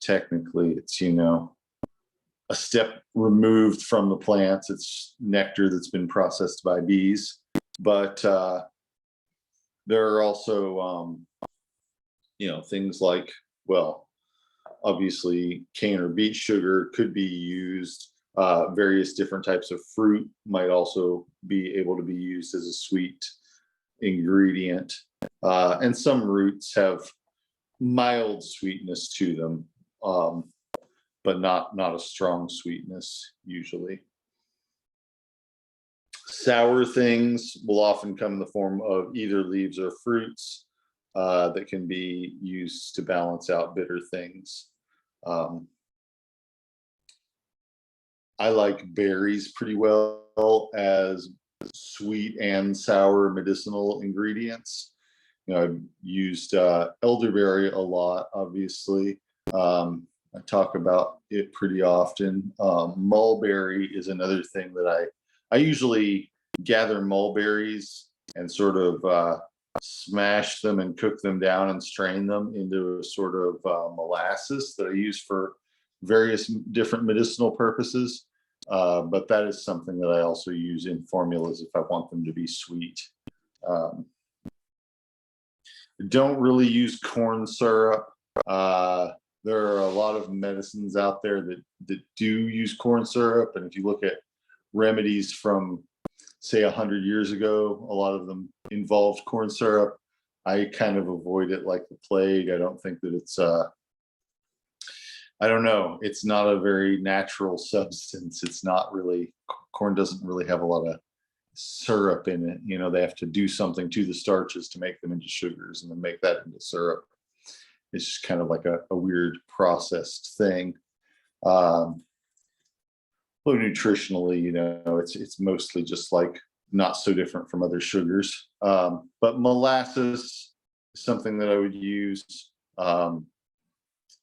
Technically, it's, a step removed from the plants. It's nectar that's been processed by bees, but there are also, things like, well, obviously cane or beet sugar could be used. Various different types of fruit might also be able to be used as a sweet ingredient. And some roots have mild sweetness to them, but not a strong sweetness usually. Sour things will often come in the form of either leaves or fruits that can be used to balance out bitter things. I like berries pretty well as sweet and sour medicinal ingredients. I've used elderberry a lot, obviously. I talk about it pretty often. Mulberry is another thing that I usually gather mulberries and sort of smash them and cook them down and strain them into a sort of molasses that I use for various different medicinal purposes. But that is something that I also use in formulas if I want them to be sweet. Don't really use corn syrup. There are a lot of medicines out there that do use corn syrup. And if you look at remedies from, say, 100 years ago, a lot of them involved corn syrup. I kind of avoid it like the plague. I don't think that it's, I don't know, it's not a very natural substance. It's not really, corn doesn't really have a lot of syrup in it. They have to do something to the starches to make them into sugars and then make that into syrup. It's just kind of like a weird processed thing. Well, nutritionally, it's mostly just like not so different from other sugars. But molasses is something that I would use.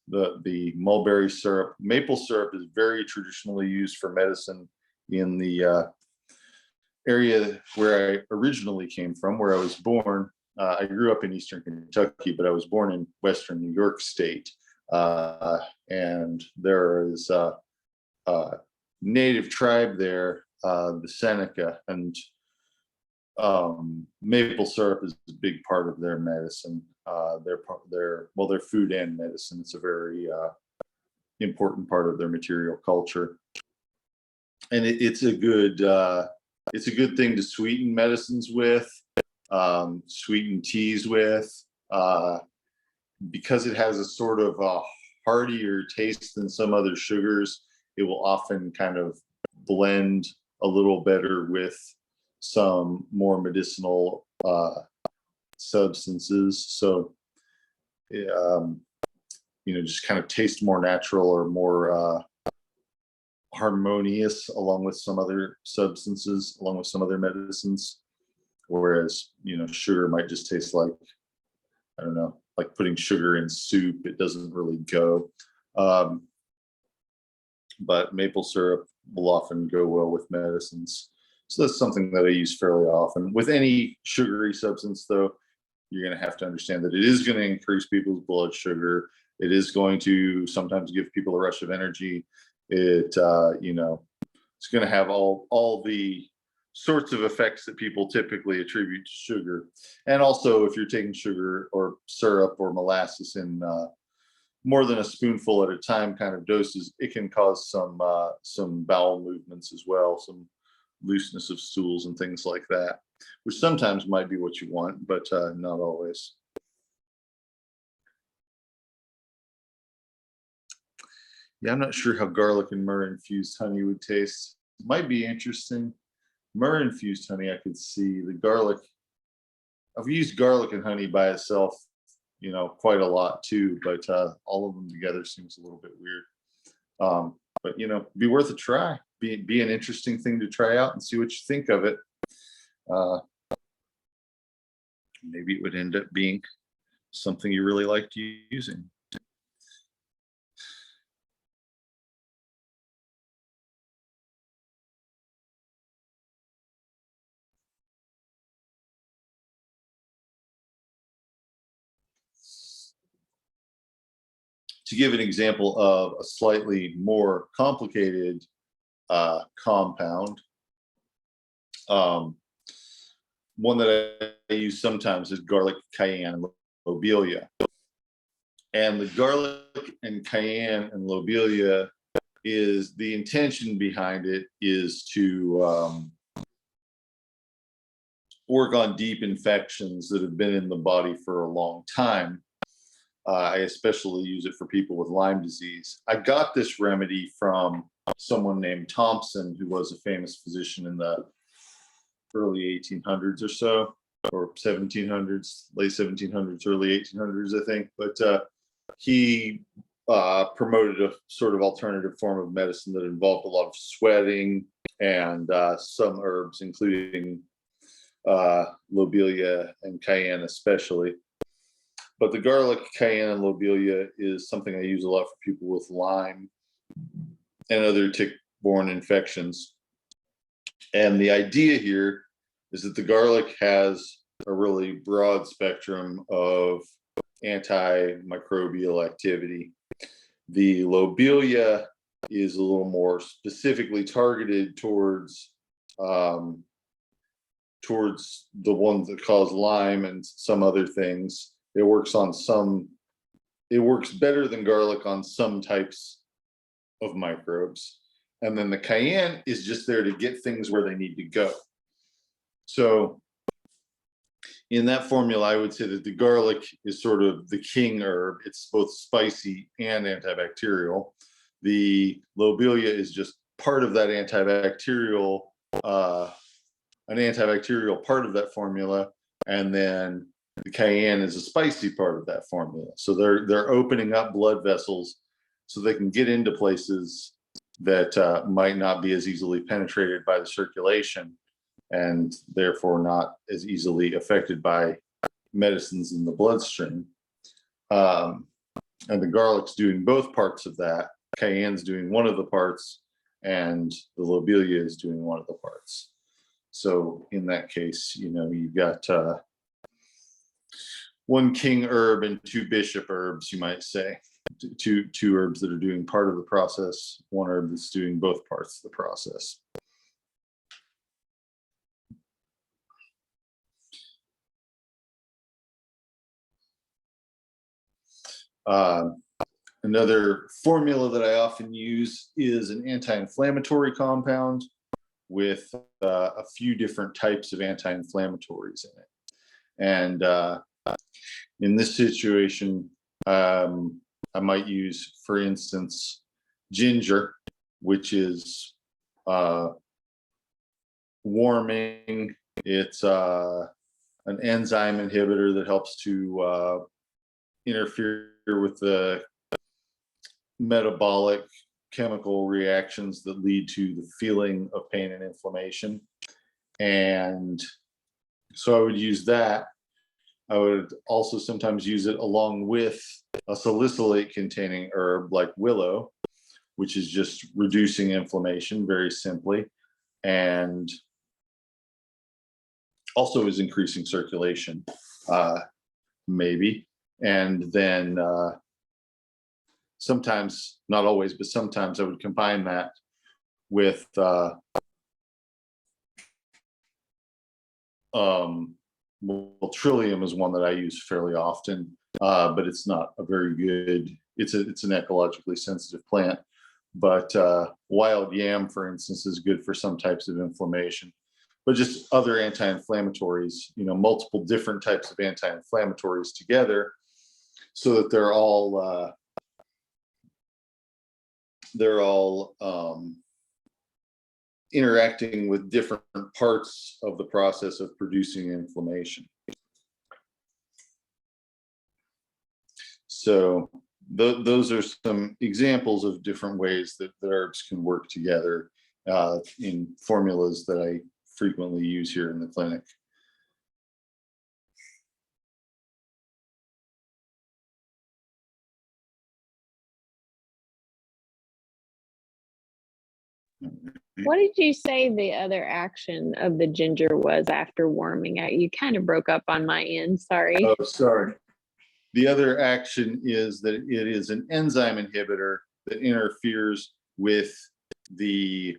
The mulberry syrup, maple syrup is very traditionally used for medicine in the area where I originally came from, where I was born. I grew up in Eastern Kentucky, but I was born in Western New York State. And there is a native tribe there, the Seneca, and maple syrup is a big part of their medicine. Their food and medicine. It's a very important part of their material culture. And it's a good thing to sweeten medicines with. Sweeten teas with, because it has a sort of a heartier taste than some other sugars. It will often kind of blend a little better with some more medicinal substances. So, just kind of taste more natural or more harmonious along with some other substances, along with some other medicines. Whereas, sugar might just taste like, I don't know, like putting sugar in soup. It doesn't really go. But maple syrup will often go well with medicines. So that's something that I use fairly often. With any sugary substance, though, you're going to have to understand that it is going to increase people's blood sugar. It is going to sometimes give people a rush of energy. It's going to have all the sorts of effects that people typically attribute to sugar. And also, if you're taking sugar or syrup or molasses in more than a spoonful at a time kind of doses, it can cause some bowel movements as well, some looseness of stools and things like that, which sometimes might be what you want, but not always. Yeah, I'm not sure how garlic and myrrh infused honey would taste. It might be interesting. Myrrh infused honey, I could see. The garlic, I've used garlic and honey by itself, quite a lot too, but all of them together seems a little bit weird. But be worth a try. Be an interesting thing to try out and see what you think of it. Maybe it would end up being something you really liked using. To give an example of a slightly more complicated compound, one that I use sometimes is garlic, cayenne, and lobelia. And the garlic and cayenne and lobelia is the intention behind it is to work on deep infections that have been in the body for a long time. I especially use it for people with Lyme disease. I got this remedy from someone named Thompson, who was a famous physician in the early 1800s or so, or 1700s, late 1700s, early 1800s, I think. But he promoted a sort of alternative form of medicine that involved a lot of sweating and some herbs, including lobelia and cayenne especially. But the garlic, cayenne, and lobelia is something I use a lot for people with Lyme and other tick-borne infections. And the idea here is that the garlic has a really broad spectrum of antimicrobial activity. The lobelia is a little more specifically targeted towards the ones that cause Lyme and some other things. It works better than garlic on some types of microbes. And then the cayenne is just there to get things where they need to go. So in that formula, I would say that the garlic is sort of the king herb. It's both spicy and antibacterial. The lobelia is just part of that antibacterial, an antibacterial part of that formula. And then the cayenne is a spicy part of that formula. So they're opening up blood vessels so they can get into places that might not be as easily penetrated by the circulation and therefore not as easily affected by medicines in the bloodstream. And the garlic's doing both parts of that. Cayenne's doing one of the parts, and the lobelia is doing one of the parts. So in that case, you've got one king herb and two bishop herbs, you might say. Two herbs that are doing part of the process, one herb that's doing both parts of the process. Another formula that I often use is an anti-inflammatory compound with a few different types of anti-inflammatories in it. And in this situation, I might use, for instance, ginger, which is warming. It's an enzyme inhibitor that helps to interfere with the metabolic chemical reactions that lead to the feeling of pain and inflammation. And so I would use that. I would also sometimes use it along with a salicylate containing herb like willow, which is just reducing inflammation very simply, and also is increasing circulation, maybe. And then sometimes, not always, but sometimes I would combine that with well, Trillium is one that I use fairly often, but it's not a very good, it's an ecologically sensitive plant. But wild yam, for instance, is good for some types of inflammation. But just other anti-inflammatories, multiple different types of anti-inflammatories together, so that they're all interacting with different parts of the process of producing inflammation. So those are some examples of different ways that the herbs can work together in formulas that I frequently use here in the clinic. What did you say the other action of the ginger was after warming? You kind of broke up on my end. Sorry. Oh, sorry. The other action is that it is an enzyme inhibitor that interferes with the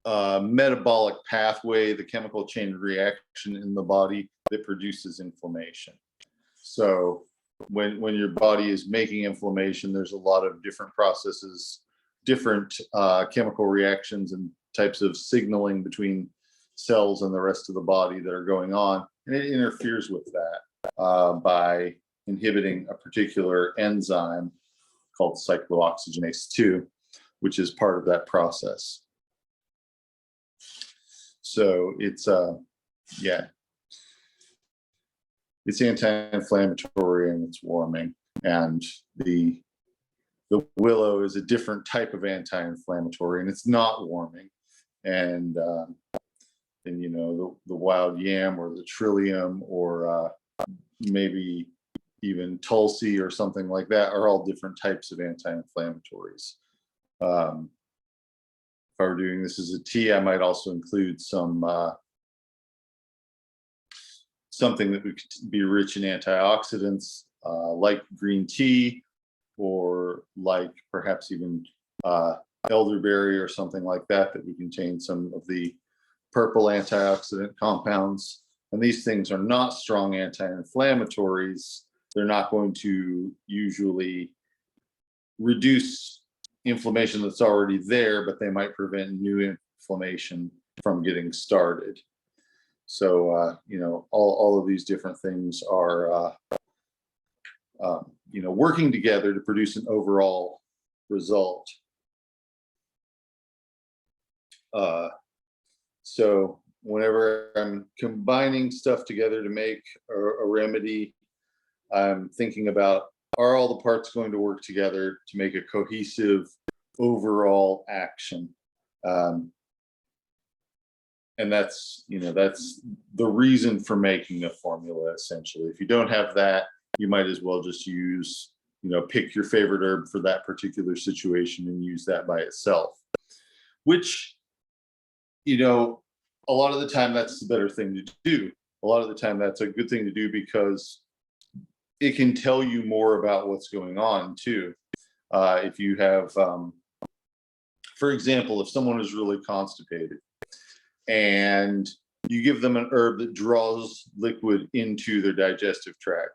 metabolic pathway, the chemical chain reaction in the body that produces inflammation. So when your body is making inflammation, there's a lot of different processes, different chemical reactions and types of signaling between cells and the rest of the body that are going on, and it interferes with that by inhibiting a particular enzyme called cyclooxygenase 2, which is part of that process. So it's it's anti-inflammatory and it's warming, and the willow is a different type of anti-inflammatory and it's not warming, and the wild yam or the Trillium or maybe even Tulsi or something like that are all different types of anti-inflammatories. If I were doing this as a tea, I might also include some something that would be rich in antioxidants, like green tea, or like perhaps even elderberry or something like that, that would contain some of the purple antioxidant compounds. And these things are not strong anti-inflammatories. They're not going to usually reduce inflammation that's already there, but they might prevent new inflammation from getting started. So, all of these different things are, working together to produce an overall result. So whenever I'm combining stuff together to make a remedy, I'm thinking about, are all the parts going to work together to make a cohesive overall action? And that's the reason for making a formula, essentially. If you don't have that, you might as well just use, pick your favorite herb for that particular situation and use that by itself, which, a lot of the time that's the better thing to do. A lot of the time that's a good thing to do because it can tell you more about what's going on too. If you have, for example, if someone is really constipated and you give them an herb that draws liquid into their digestive tract,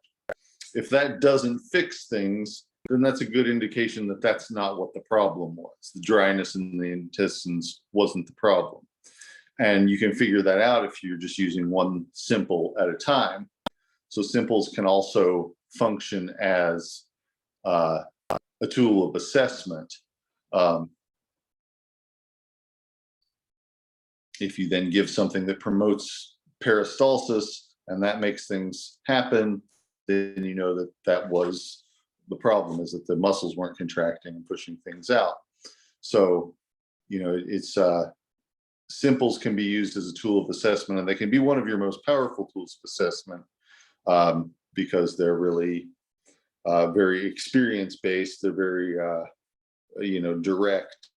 if that doesn't fix things, then that's a good indication that that's not what the problem was. The dryness in the intestines wasn't the problem. And you can figure that out if you're just using one simple at a time. So simples can also function as a tool of assessment. If you then give something that promotes peristalsis and that makes things happen, then you know that was the problem is that the muscles weren't contracting and pushing things out. So, you know, it's simples can be used as a tool of assessment, and they can be one of your most powerful tools of assessment, because they're really very experience based. They're very you know, direct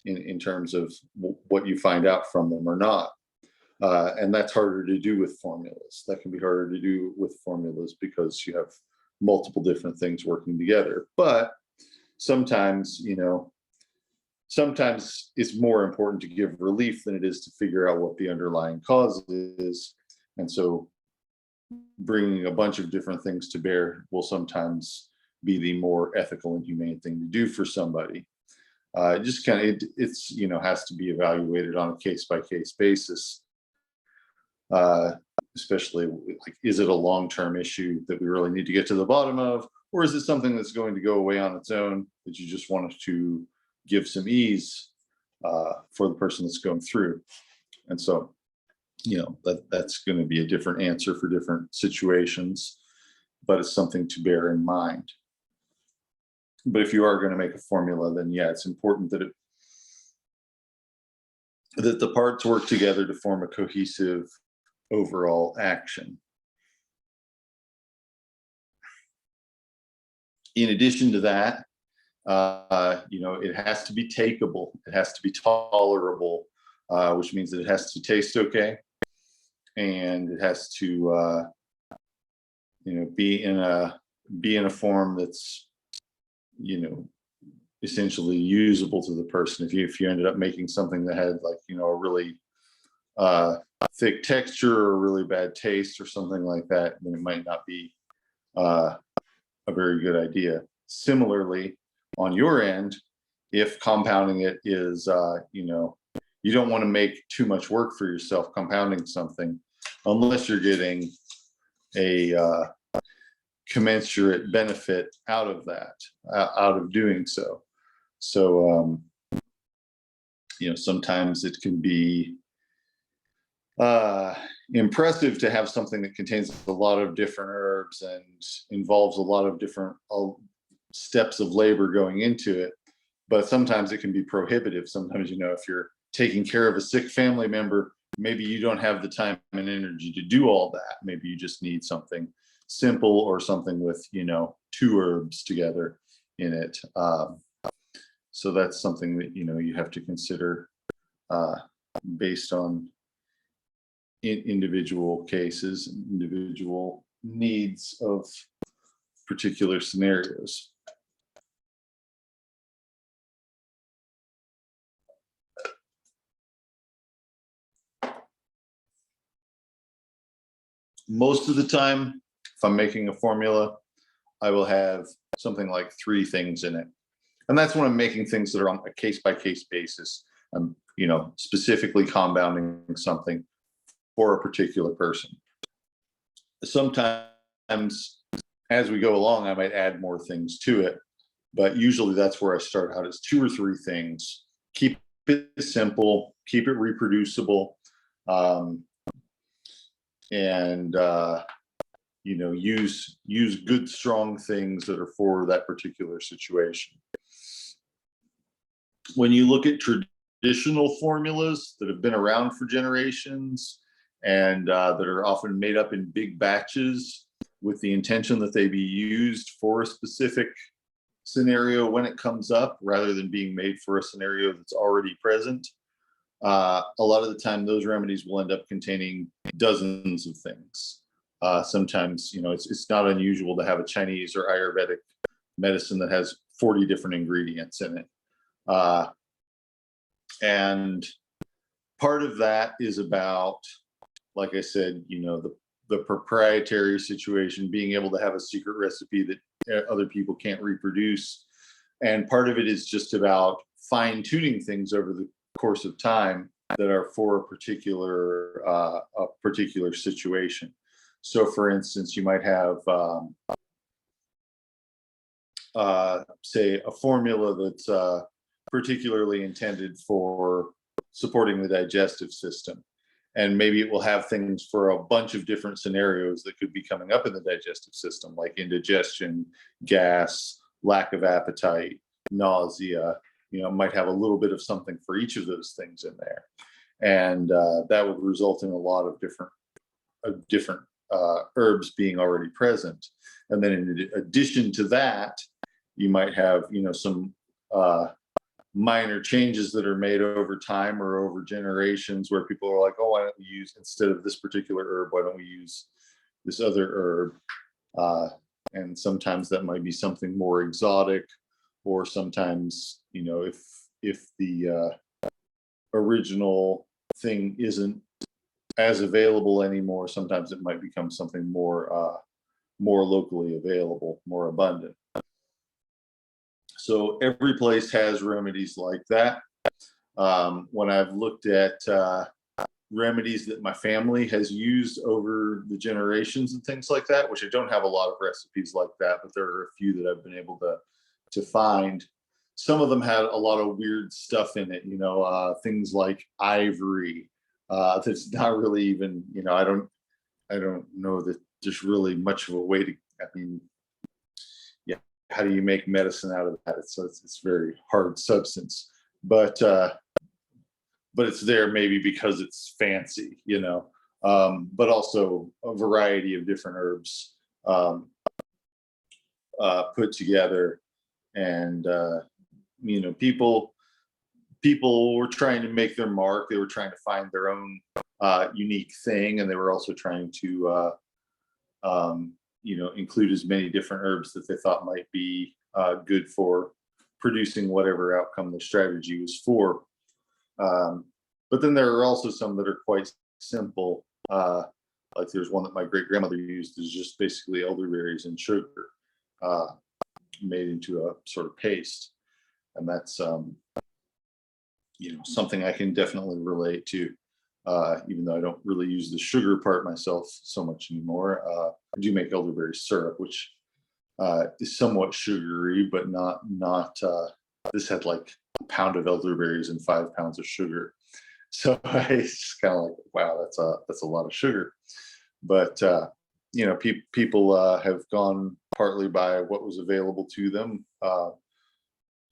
in terms of what you find out from them or not. And that's harder to do with formulas. That can be harder to do with formulas because you have multiple different things working together. But sometimes, you know, sometimes it's more important to give relief than it is to figure out what the underlying cause is. And so bringing a bunch of different things to bear will sometimes be the more ethical and humane thing to do for somebody. Just kind of, it's, you know, has to be evaluated on a case by case basis. Especially like, is it a long-term issue that we really need to get to the bottom of, or is it something that's going to go away on its own that you just want to give some ease for the person that's going through? And so, you know, that's going to be a different answer for different situations, but it's something to bear in mind. But if you are going to make a formula, then yeah, it's important that that the parts work together to form a cohesive overall action. In addition to that, you know, it has to be takeable. It has to be tolerable, which means that it has to taste okay, and it has to, you know, be in a form that's, you know, essentially usable to the person. If you ended up making something that had, like, you know, a really thick texture or a really bad taste or something like that, then it might not be a very good idea. Similarly, on your end, if compounding it is, you know, you don't want to make too much work for yourself compounding something unless you're getting a commensurate benefit out of that, out of doing so. So, you know, sometimes it can be impressive to have something that contains a lot of different herbs and involves a lot of different steps of labor going into it. But sometimes it can be prohibitive. Sometimes, you know, if you're taking care of a sick family member, maybe you don't have the time and energy to do all that. Maybe you just need something simple or something with, you know, 2 herbs together in it. So that's something that, you know, you have to consider based on individual cases, individual needs of particular scenarios. Most of the time, if I'm making a formula, I will have something like 3 things in it. And that's when I'm making things that are on a case by case basis. I'm, you know, specifically compounding something for a particular person. Sometimes as we go along, I might add more things to it, but usually that's where I start out, is 2 or 3 things. Keep it simple, keep it reproducible, and you know, use good, strong things that are for that particular situation. When you look at traditional formulas that have been around for generations and that are often made up in big batches with the intention that they be used for a specific scenario when it comes up, rather than being made for a scenario that's already present, a lot of the time those remedies will end up containing dozens of things. Sometimes, you know, it's not unusual to have a Chinese or Ayurvedic medicine that has 40 different ingredients in it. And part of that is about, like I said, you know, the proprietary situation, being able to have a secret recipe that other people can't reproduce. And part of it is just about fine tuning things over the course of time that are for a particular situation. So for instance, you might have, say, a formula that's particularly intended for supporting the digestive system. and maybe it will have things for a bunch of different scenarios that could be coming up in the digestive system, like indigestion, gas, lack of appetite, nausea. You know, it might have a little bit of something for each of those things in there, and that would result in a lot of different herbs being already present. And then in addition to that, you might have, you know, some minor changes that are made over time or over generations, where people are like, oh, why don't we use, instead of this particular herb, why don't we use this other herb? And sometimes that might be something more exotic, or sometimes, you know, if the original thing isn't as available anymore, sometimes it might become something more locally available, more abundant. So every place has remedies like that. When I've looked at remedies that my family has used over the generations and things like that, which I don't have a lot of recipes like that, but there are a few that I've been able to find. Some of them had a lot of weird stuff in it, you know, things like ivory. That's not really even, you know, I don't know that there's really much of a way to, I mean, yeah, how do you make medicine out of that? It's very hard substance, but it's there maybe because it's fancy, you know, but also a variety of different herbs put together. And, you know, people were trying to make their mark. They were trying to find their own unique thing. And they were also trying to, you know, include as many different herbs that they thought might be good for producing whatever outcome the strategy was for. But then there are also some that are quite simple. Like there's one that my great grandmother used, is just basically elderberries and sugar made into a sort of paste. And that's, you know, something I can definitely relate to, even though I don't really use the sugar part myself so much anymore. I do make elderberry syrup, which is somewhat sugary, but not. This had like a pound of elderberries and 5 pounds of sugar, so it's just kind of like, wow, that's a lot of sugar. But you know, people have gone partly by what was available to them,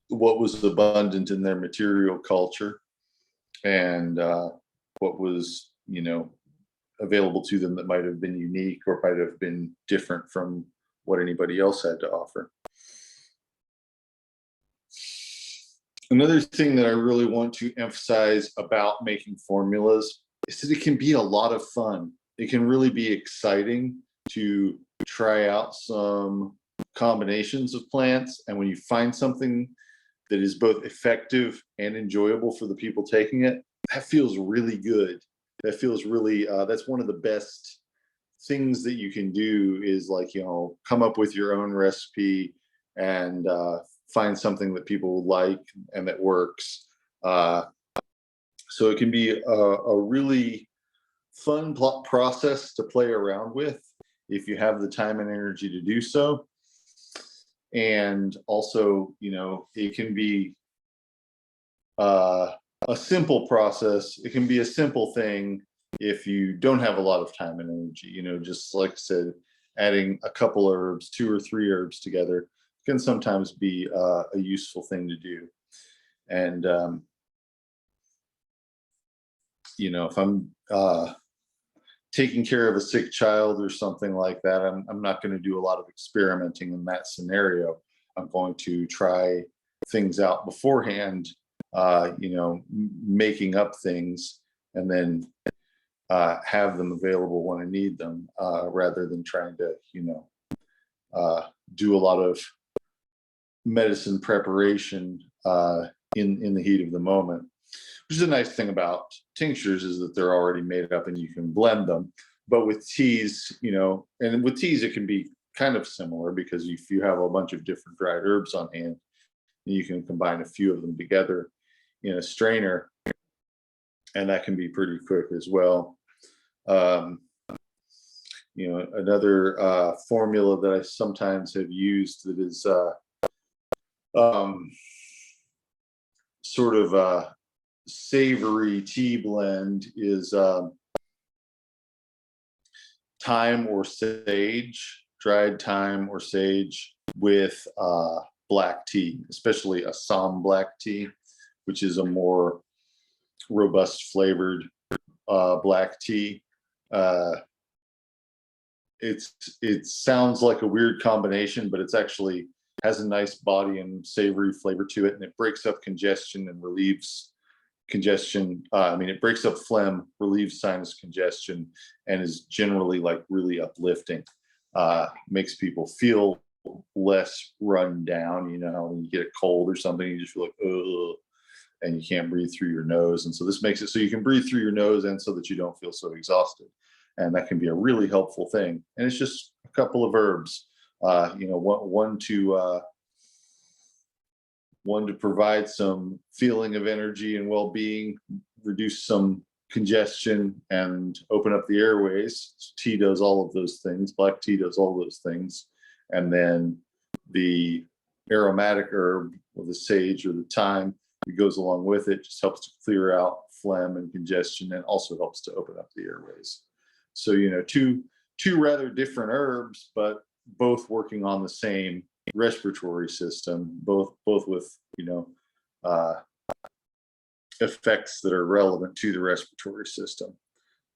what was abundant in their material culture, and what was, you know, available to them that might have been unique or might have been different from what anybody else had to offer. Another thing that I really want to emphasize about making formulas is that it can be a lot of fun. It can really be exciting to try out some combinations of plants. And when you find something that is both effective and enjoyable for the people taking it, that feels really good. That feels really, that's one of the best things that you can do, is like, you know, come up with your own recipe and find something that people like and that works. So it can be a really fun process to play around with if you have the time and energy to do so. And also, you know, it can be a simple process. It can be a simple thing if you don't have a lot of time and energy. You know, just like I said, adding a couple herbs, 2 or 3 herbs together can sometimes be a useful thing to do. And you know, if I'm taking care of a sick child or something like that, I'm not going to do a lot of experimenting in that scenario. I'm going to try things out beforehand, you know, making up things, and then have them available when I need them, rather than trying to, you know, do a lot of medicine preparation in the heat of the moment. Which is a nice thing about tinctures, is that they're already made up and you can blend them. But with teas, you know, and with teas it can be kind of similar, because if you have a bunch of different dried herbs on hand, you can combine a few of them together in a strainer, and that can be pretty quick as well. You know, another formula that I sometimes have used that is sort of a savory tea blend is thyme or sage, dried thyme or sage with black tea, especially Assam black tea, which is a more robust flavored black tea. It sounds like a weird combination, but it's actually has a nice body and savory flavor to it, and it breaks up congestion and relieves congestion. It breaks up phlegm, relieves sinus congestion, and is generally like really uplifting. Makes people feel less run down. You know, when you get a cold or something, you just feel like, ugh, and you can't breathe through your nose. And so this makes it so you can breathe through your nose and so that you don't feel so exhausted. And that can be a really helpful thing. And it's just a couple of herbs, one to provide some feeling of energy and well-being, reduce some congestion, and open up the airways. Tea does all of those things. Black tea does all those things. And then the aromatic herb, or the sage or the thyme that goes along with it, just helps to clear out phlegm and congestion, and also helps to open up the airways. So, two rather different herbs, but both working on the same respiratory system, both with effects that are relevant to the respiratory system.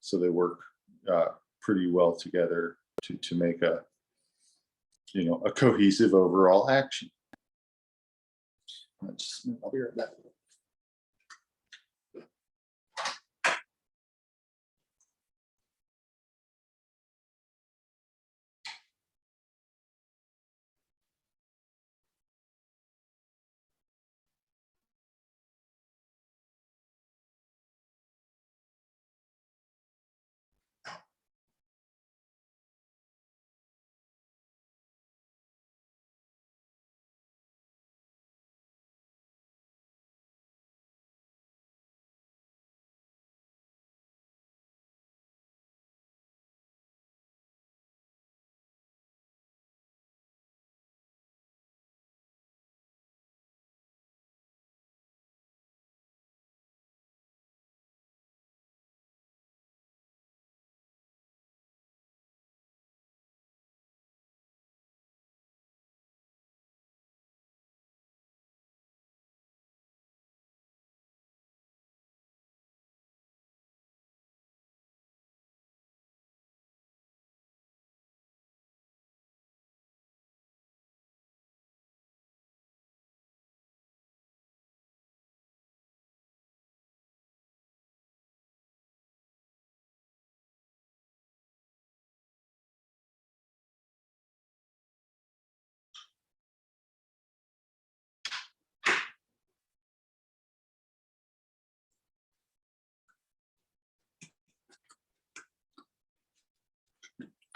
So they work pretty well together to make a cohesive overall action. I'll be right back.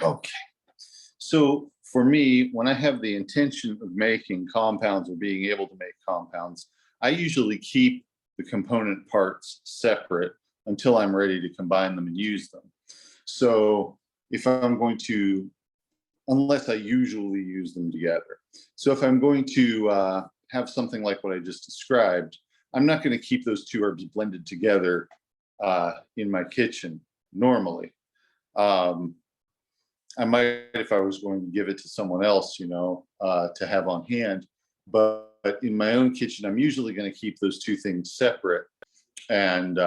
Okay. So for me, when I have the intention of making compounds or being able to make compounds, I usually keep the component parts separate until I'm ready to combine them and use them. So if I'm going to, unless I usually use them together. So if I'm going to have something like what I just described, I'm not going to keep those two herbs blended together in my kitchen normally. I might, if I was going to give it to someone else, to have on hand, but in my own kitchen, I'm usually going to keep those two things separate. And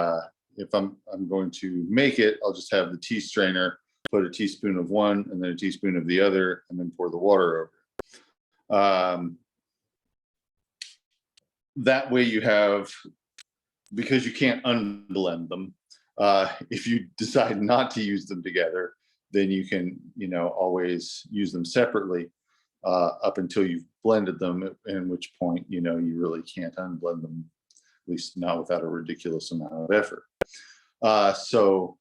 if I'm going to make it, I'll just have the tea strainer, put a teaspoon of one and then a teaspoon of the other, and then pour the water over. That way you have, because you can't unblend them, if you decide not to use them together, then you can, always use them separately up until you've blended them, in which point, you really can't unblend them, at least not without a ridiculous amount of effort. So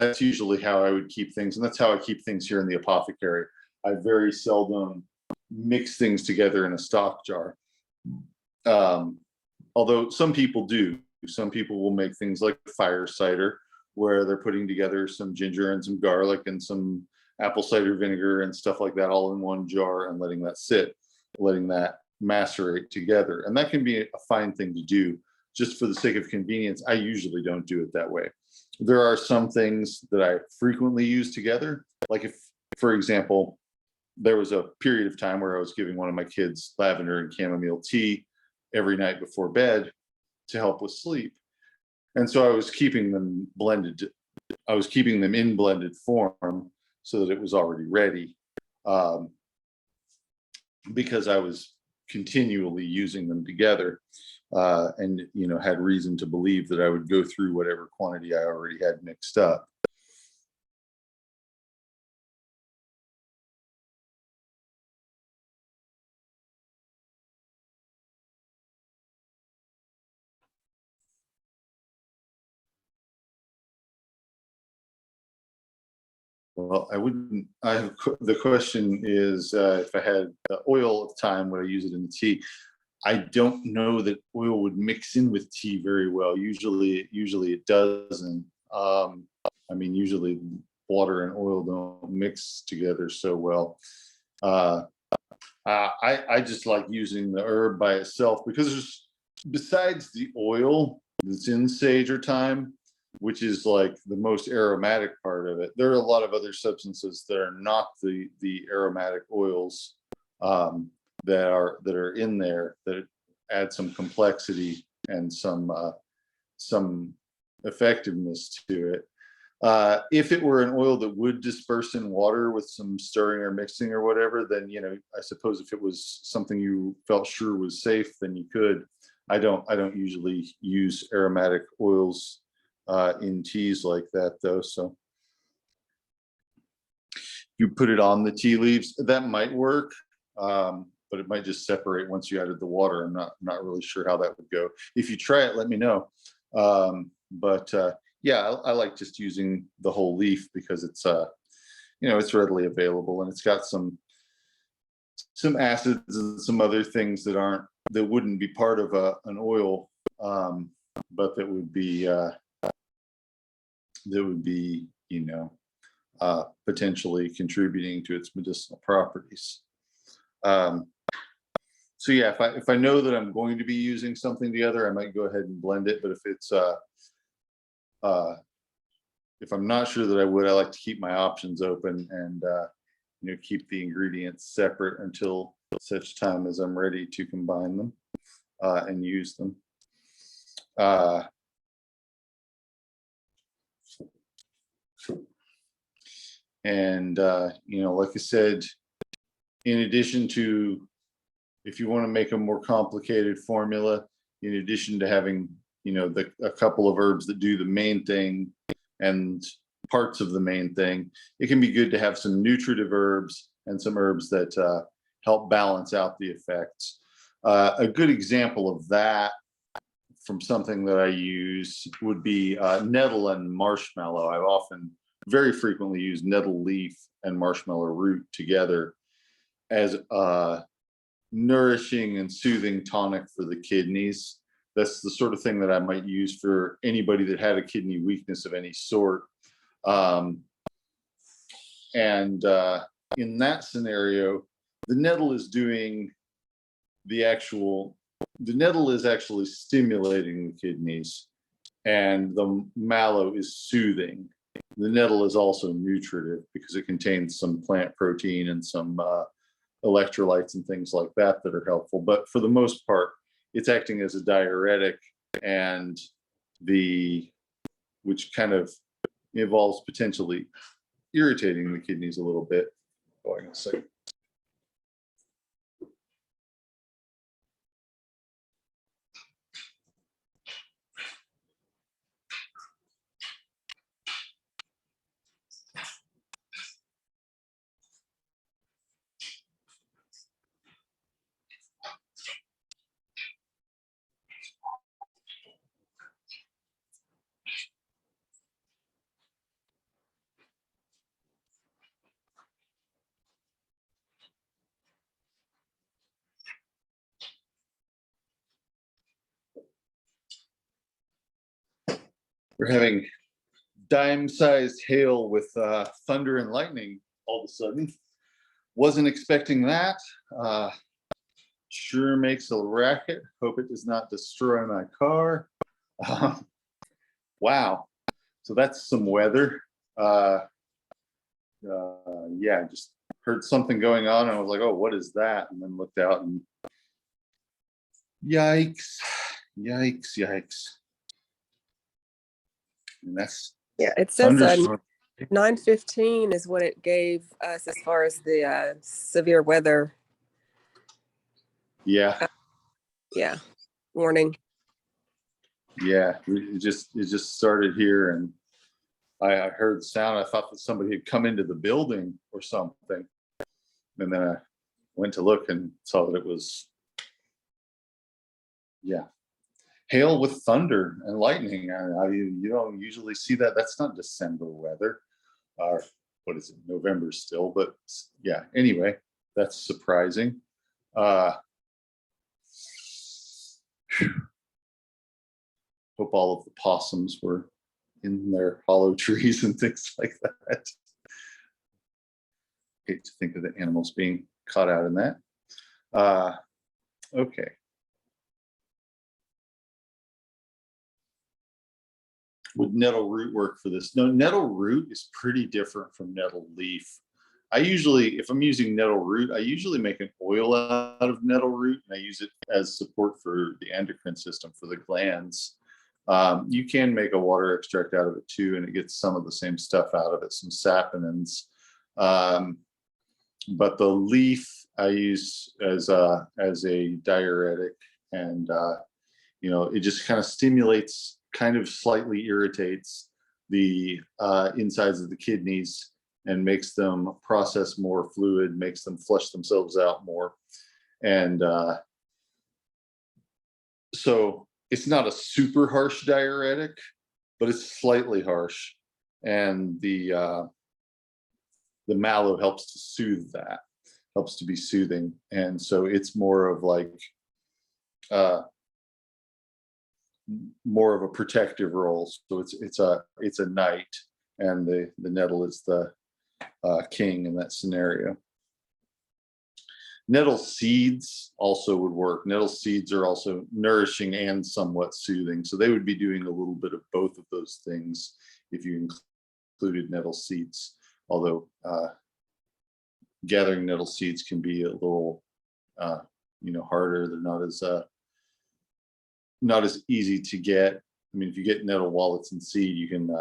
that's usually how I would keep things. And that's how I keep things here in the apothecary. I very seldom mix things together in a stock jar. Although some people do. Some people will make things like fire cider, where they're putting together some ginger and some garlic and some apple cider vinegar and stuff like that all in one jar and letting that sit, letting that macerate together. And that can be a fine thing to do just for the sake of convenience. I usually don't do it that way. there are some things that I frequently use together. Like if, for example, there was a period of time where I was giving one of my kids lavender and chamomile tea every night before bed to help with sleep. And so I was keeping them blended. I was keeping them in blended form so that it was already ready, because I was continually using them together, and had reason to believe that I would go through whatever quantity I already had mixed up. Well, I wouldn't. The question is, if I had the oil at the time, would I use it in the tea? I don't know that oil would mix in with tea very well. Usually it doesn't. I mean, usually water and oil don't mix together so well. I just like using the herb by itself because besides the oil that's in sage or thyme, which is like the most aromatic part of it, there are a lot of other substances that are not the aromatic oils, that are in there that add some complexity and some effectiveness to it. If it were an oil that would disperse in water with some stirring or mixing or whatever, then I suppose if it was something you felt sure was safe, then you could. I don't usually use aromatic oils in teas like that, though. So you put it on the tea leaves, that might work, but it might just separate once you added the water. I'm not really sure how that would go. If you try it, let me know. Yeah, I like just using the whole leaf because it's it's readily available, and it's got some acids and some other things that wouldn't be part of an oil, but that would be potentially contributing to its medicinal properties. So yeah, if I know that I'm going to be using something together, I might go ahead and blend it. But if I'm not sure that I would, I like to keep my options open and keep the ingredients separate until such time as I'm ready to combine them and use them. Like I said, in addition to, if you want to make a more complicated formula, in addition to having a couple of herbs that do the main thing and parts of the main thing, it can be good to have some nutritive herbs and some herbs that help balance out the effects. A good example of that from something that I use would be nettle and marshmallow. I've very frequently used nettle leaf and marshmallow root together as a nourishing and soothing tonic for the kidneys. That's the sort of thing that I might use for anybody that had a kidney weakness of any sort. In that scenario, the nettle is actually stimulating the kidneys, and the mallow is soothing. The nettle is also nutritive because it contains some plant protein and some electrolytes and things like that are helpful. But for the most part, it's acting as a diuretic, and which kind of involves potentially irritating the kidneys a little bit. Going a second. We're having dime-sized hail with thunder and lightning all of a sudden. Wasn't expecting that. Sure makes a racket. Hope it does not destroy my car. Wow. So that's some weather. Yeah, just heard something going on and I was like, oh, what is that? And then looked out and yikes, yikes, yikes. And that's Yeah, it says thunderstorm. 9:15 is what it gave us as far as the severe weather, Yeah, warning. yeah. It just started here and I heard the sound. I thought that somebody had come into the building or something. And then I went to look and saw that it was, yeah, hail with thunder and lightning. You don't usually see that. That's not December weather. Or what is it? November still, but yeah. Anyway, that's surprising. Hope all of the possums were in their hollow trees and things like that. Hate to think of the animals being caught out in that. Okay. Would nettle root work for this? No, nettle root is pretty different from nettle leaf. I usually, if I'm using nettle root, I usually make an oil out of nettle root and I use it as support for the endocrine system, for the glands. You can make a water extract out of it too, and it gets some of the same stuff out of it, some saponins. But the leaf I use as a diuretic, and it just kind of stimulates, kind of slightly irritates the insides of the kidneys and makes them process more fluid, makes them flush themselves out more. And so it's not a super harsh diuretic, but it's slightly harsh. And the mallow helps to soothe that, helps to be soothing. And so it's more of like, more of a protective role. So it's a knight, and the nettle is the king in that scenario. Nettle seeds also would work. Nettle seeds are also nourishing and somewhat soothing. So they would be doing a little bit of both of those things if you included nettle seeds. Although gathering nettle seeds can be a little, harder. They're not as easy to get. I mean, if you get nettle while it's in seed, you can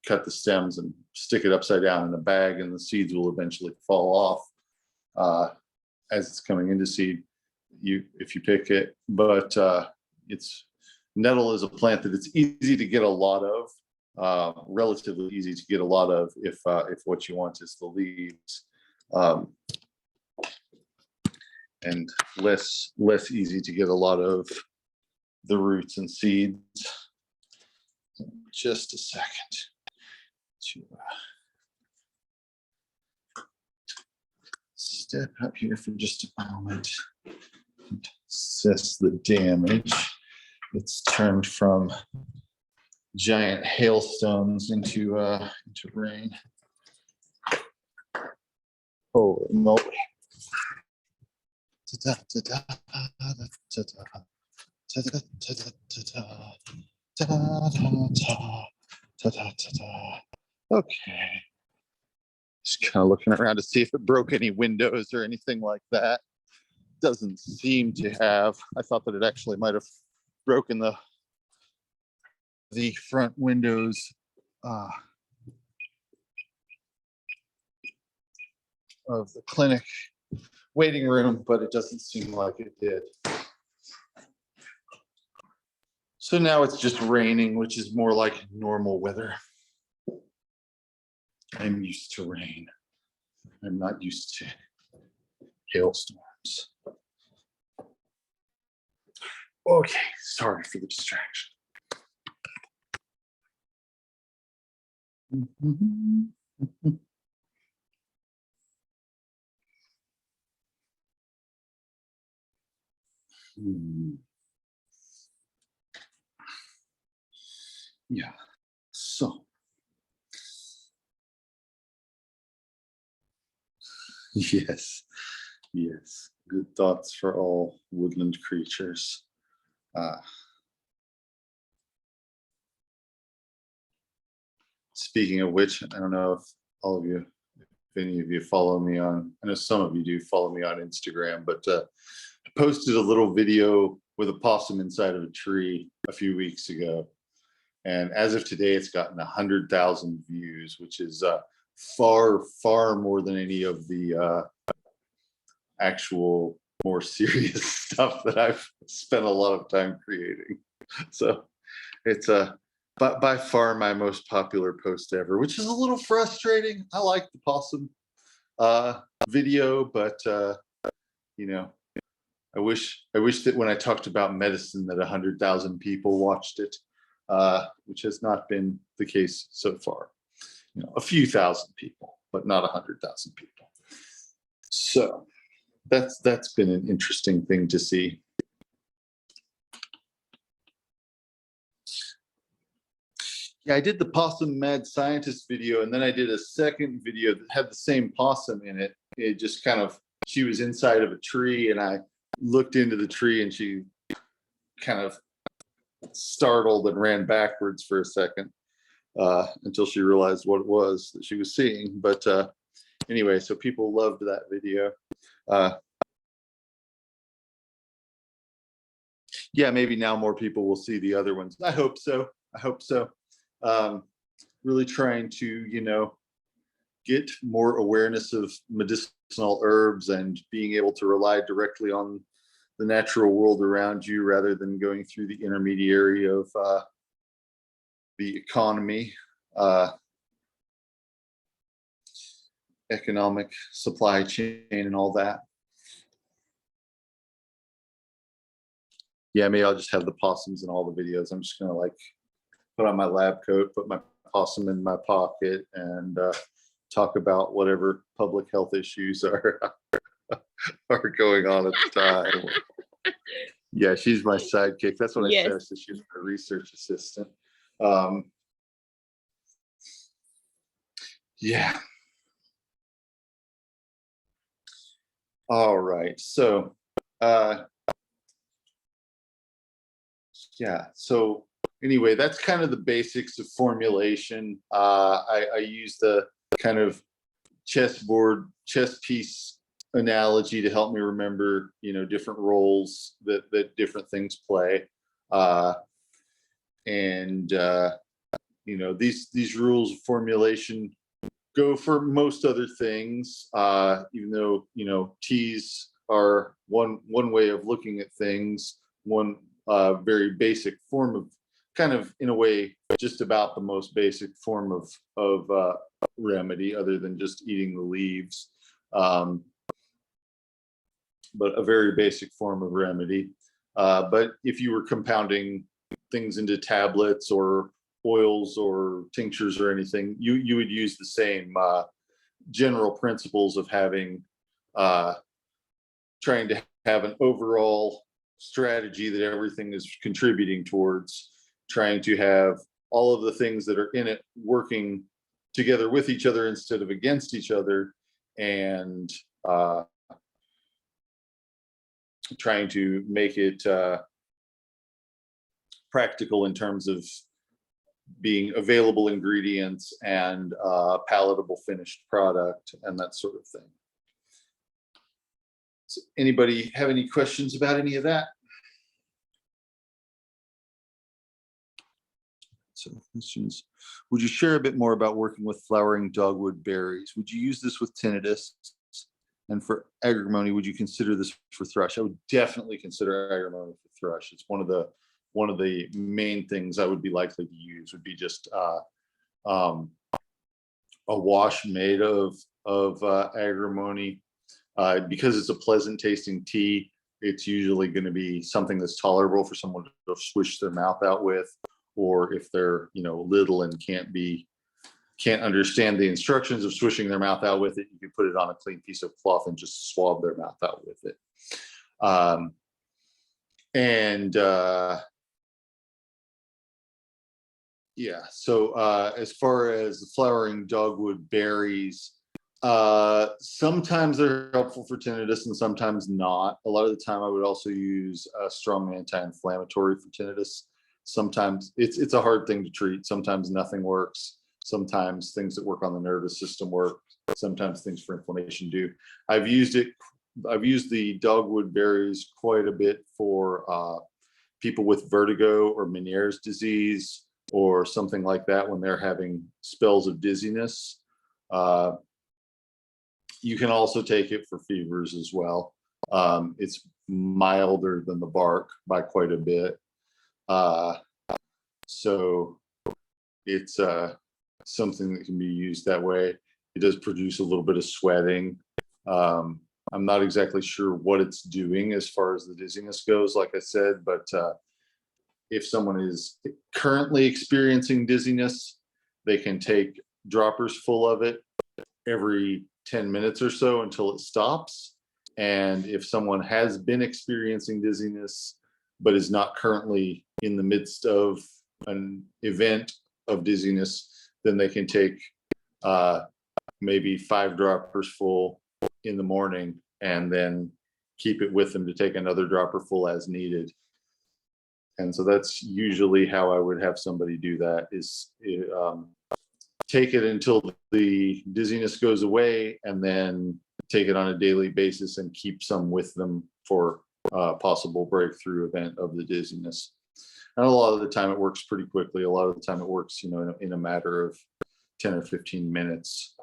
cut the stems and stick it upside down in a bag, and the seeds will eventually fall off as it's coming into seed. If you pick it, but nettle is a plant that it's easy to get a lot of, relatively easy to get a lot of if what you want is the leaves, and less easy to get a lot of the roots and seeds. Just a second to step up here for just a moment and assess the damage. It's turned from giant hailstones into rain. Holy moly. Okay. Just kind of looking around to see if it broke any windows or anything like that. Doesn't seem to have. I thought that it actually might have broken the front windows of the clinic waiting room, but it doesn't seem like it did. So now it's just raining, which is more like normal weather. I'm used to rain. I'm not used to hailstorms. Okay, sorry for the distraction. Yeah, so yes, good thoughts for all woodland creatures. speaking of which, I don't know if all of you, if any of you follow me on, I know some of you do follow me on Instagram, but I posted a little video with a possum inside of a tree a few weeks ago. And as of today, it's gotten 100,000 views, which is far, far more than any of the actual more serious stuff that I've spent a lot of time creating. So it's by far my most popular post ever, which is a little frustrating. I like the possum video, but you know, I wish that when I talked about medicine that 100,000 people watched it, which has not been the case so far. You know, a few thousand people, but not 100,000 people. So that's been an interesting thing to see. Yeah, I did the possum mad scientist video, and then I did a second video that had the same possum in it. It just kind of, she was inside of a tree, and I looked into the tree, and she kind of startled and ran backwards for a second until she realized what it was that she was seeing. But anyway, so people loved that video. Yeah, maybe now more people will see the other ones. I hope so. I hope so. Really trying to, you know, get more awareness of medicinal herbs and being able to rely directly on the natural world around you rather than going through the intermediary of the economy, economic supply chain and all that. Yeah, maybe I'll just have the possums in all the videos. I'm just gonna like put on my lab coat, put my possum in my pocket, and talk about whatever public health issues are going on at the time. Yeah, she's my sidekick. That's what I said. I said she's my research assistant. Yeah. All right. So, yeah. So anyway, that's kind of the basics of formulation. I use the kind of chessboard, chess piece analogy to help me remember, you know, different roles that different things play. You know, these rules of formulation go for most other things, even though, you know, teas are one way of looking at things, one very basic form of, kind of in a way just about the most basic form of remedy other than just eating the leaves, but a very basic form of remedy. But if you were compounding things into tablets or oils or tinctures or anything, you would use the same general principles of having trying to have an overall strategy that everything is contributing towards, trying to have all of the things that are in it working together with each other instead of against each other, and trying to make it practical in terms of being available ingredients and palatable finished product and that sort of thing. So anybody have any questions about any of that? So questions. Would you share a bit more about working with flowering dogwood berries? Would you use this with tinnitus? And for agrimony, would you consider this for thrush? I would definitely consider agrimony for thrush. It's one of the main things I would be likely to use would be just a wash made of agrimony. Because it's a pleasant tasting tea, it's usually going to be something that's tolerable for someone to swish their mouth out with, or if they're, you know, little and can't understand the instructions of swishing their mouth out with it, you can put it on a clean piece of cloth and just swab their mouth out with it. Yeah, so as far as the flowering dogwood berries, sometimes they're helpful for tinnitus and sometimes not. A lot of the time I would also use a strong anti-inflammatory for tinnitus. Sometimes it's a hard thing to treat. Sometimes nothing works. Sometimes things that work on the nervous system work. Sometimes things for inflammation do. I've used the dogwood berries quite a bit for people with vertigo or Meniere's disease or something like that when they're having spells of dizziness. You can also take it for fevers as well. It's milder than the bark by quite a bit. So it's something that can be used that way. It does produce a little bit of sweating. I'm not exactly sure what it's doing as far as the dizziness goes, like I said, but if someone is currently experiencing dizziness, they can take droppers full of it every 10 minutes or so until it stops. And if someone has been experiencing dizziness, but is not currently in the midst of an event of dizziness, then they can take maybe 5 droppers full in the morning and then keep it with them to take another dropper full as needed. And so that's usually how I would have somebody do that, is take it until the dizziness goes away and then take it on a daily basis and keep some with them for a possible breakthrough event of the dizziness. And a lot of the time it works pretty quickly. A lot of the time it works, in a matter of 10 or 15 minutes.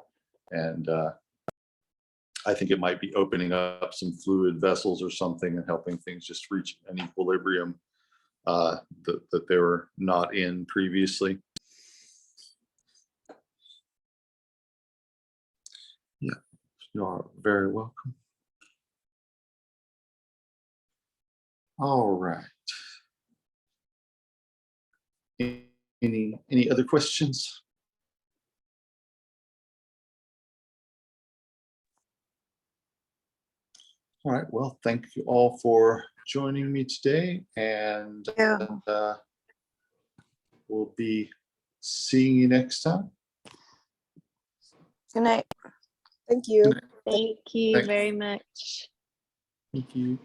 And I think it might be opening up some fluid vessels or something and helping things just reach an equilibrium that they were not in previously. Yeah, you are very welcome. All right. Any other questions? All right, well, thank you all for joining me today, and we'll be seeing you next time. Good night. Thank you. Thank you Thanks. very much. Thank you.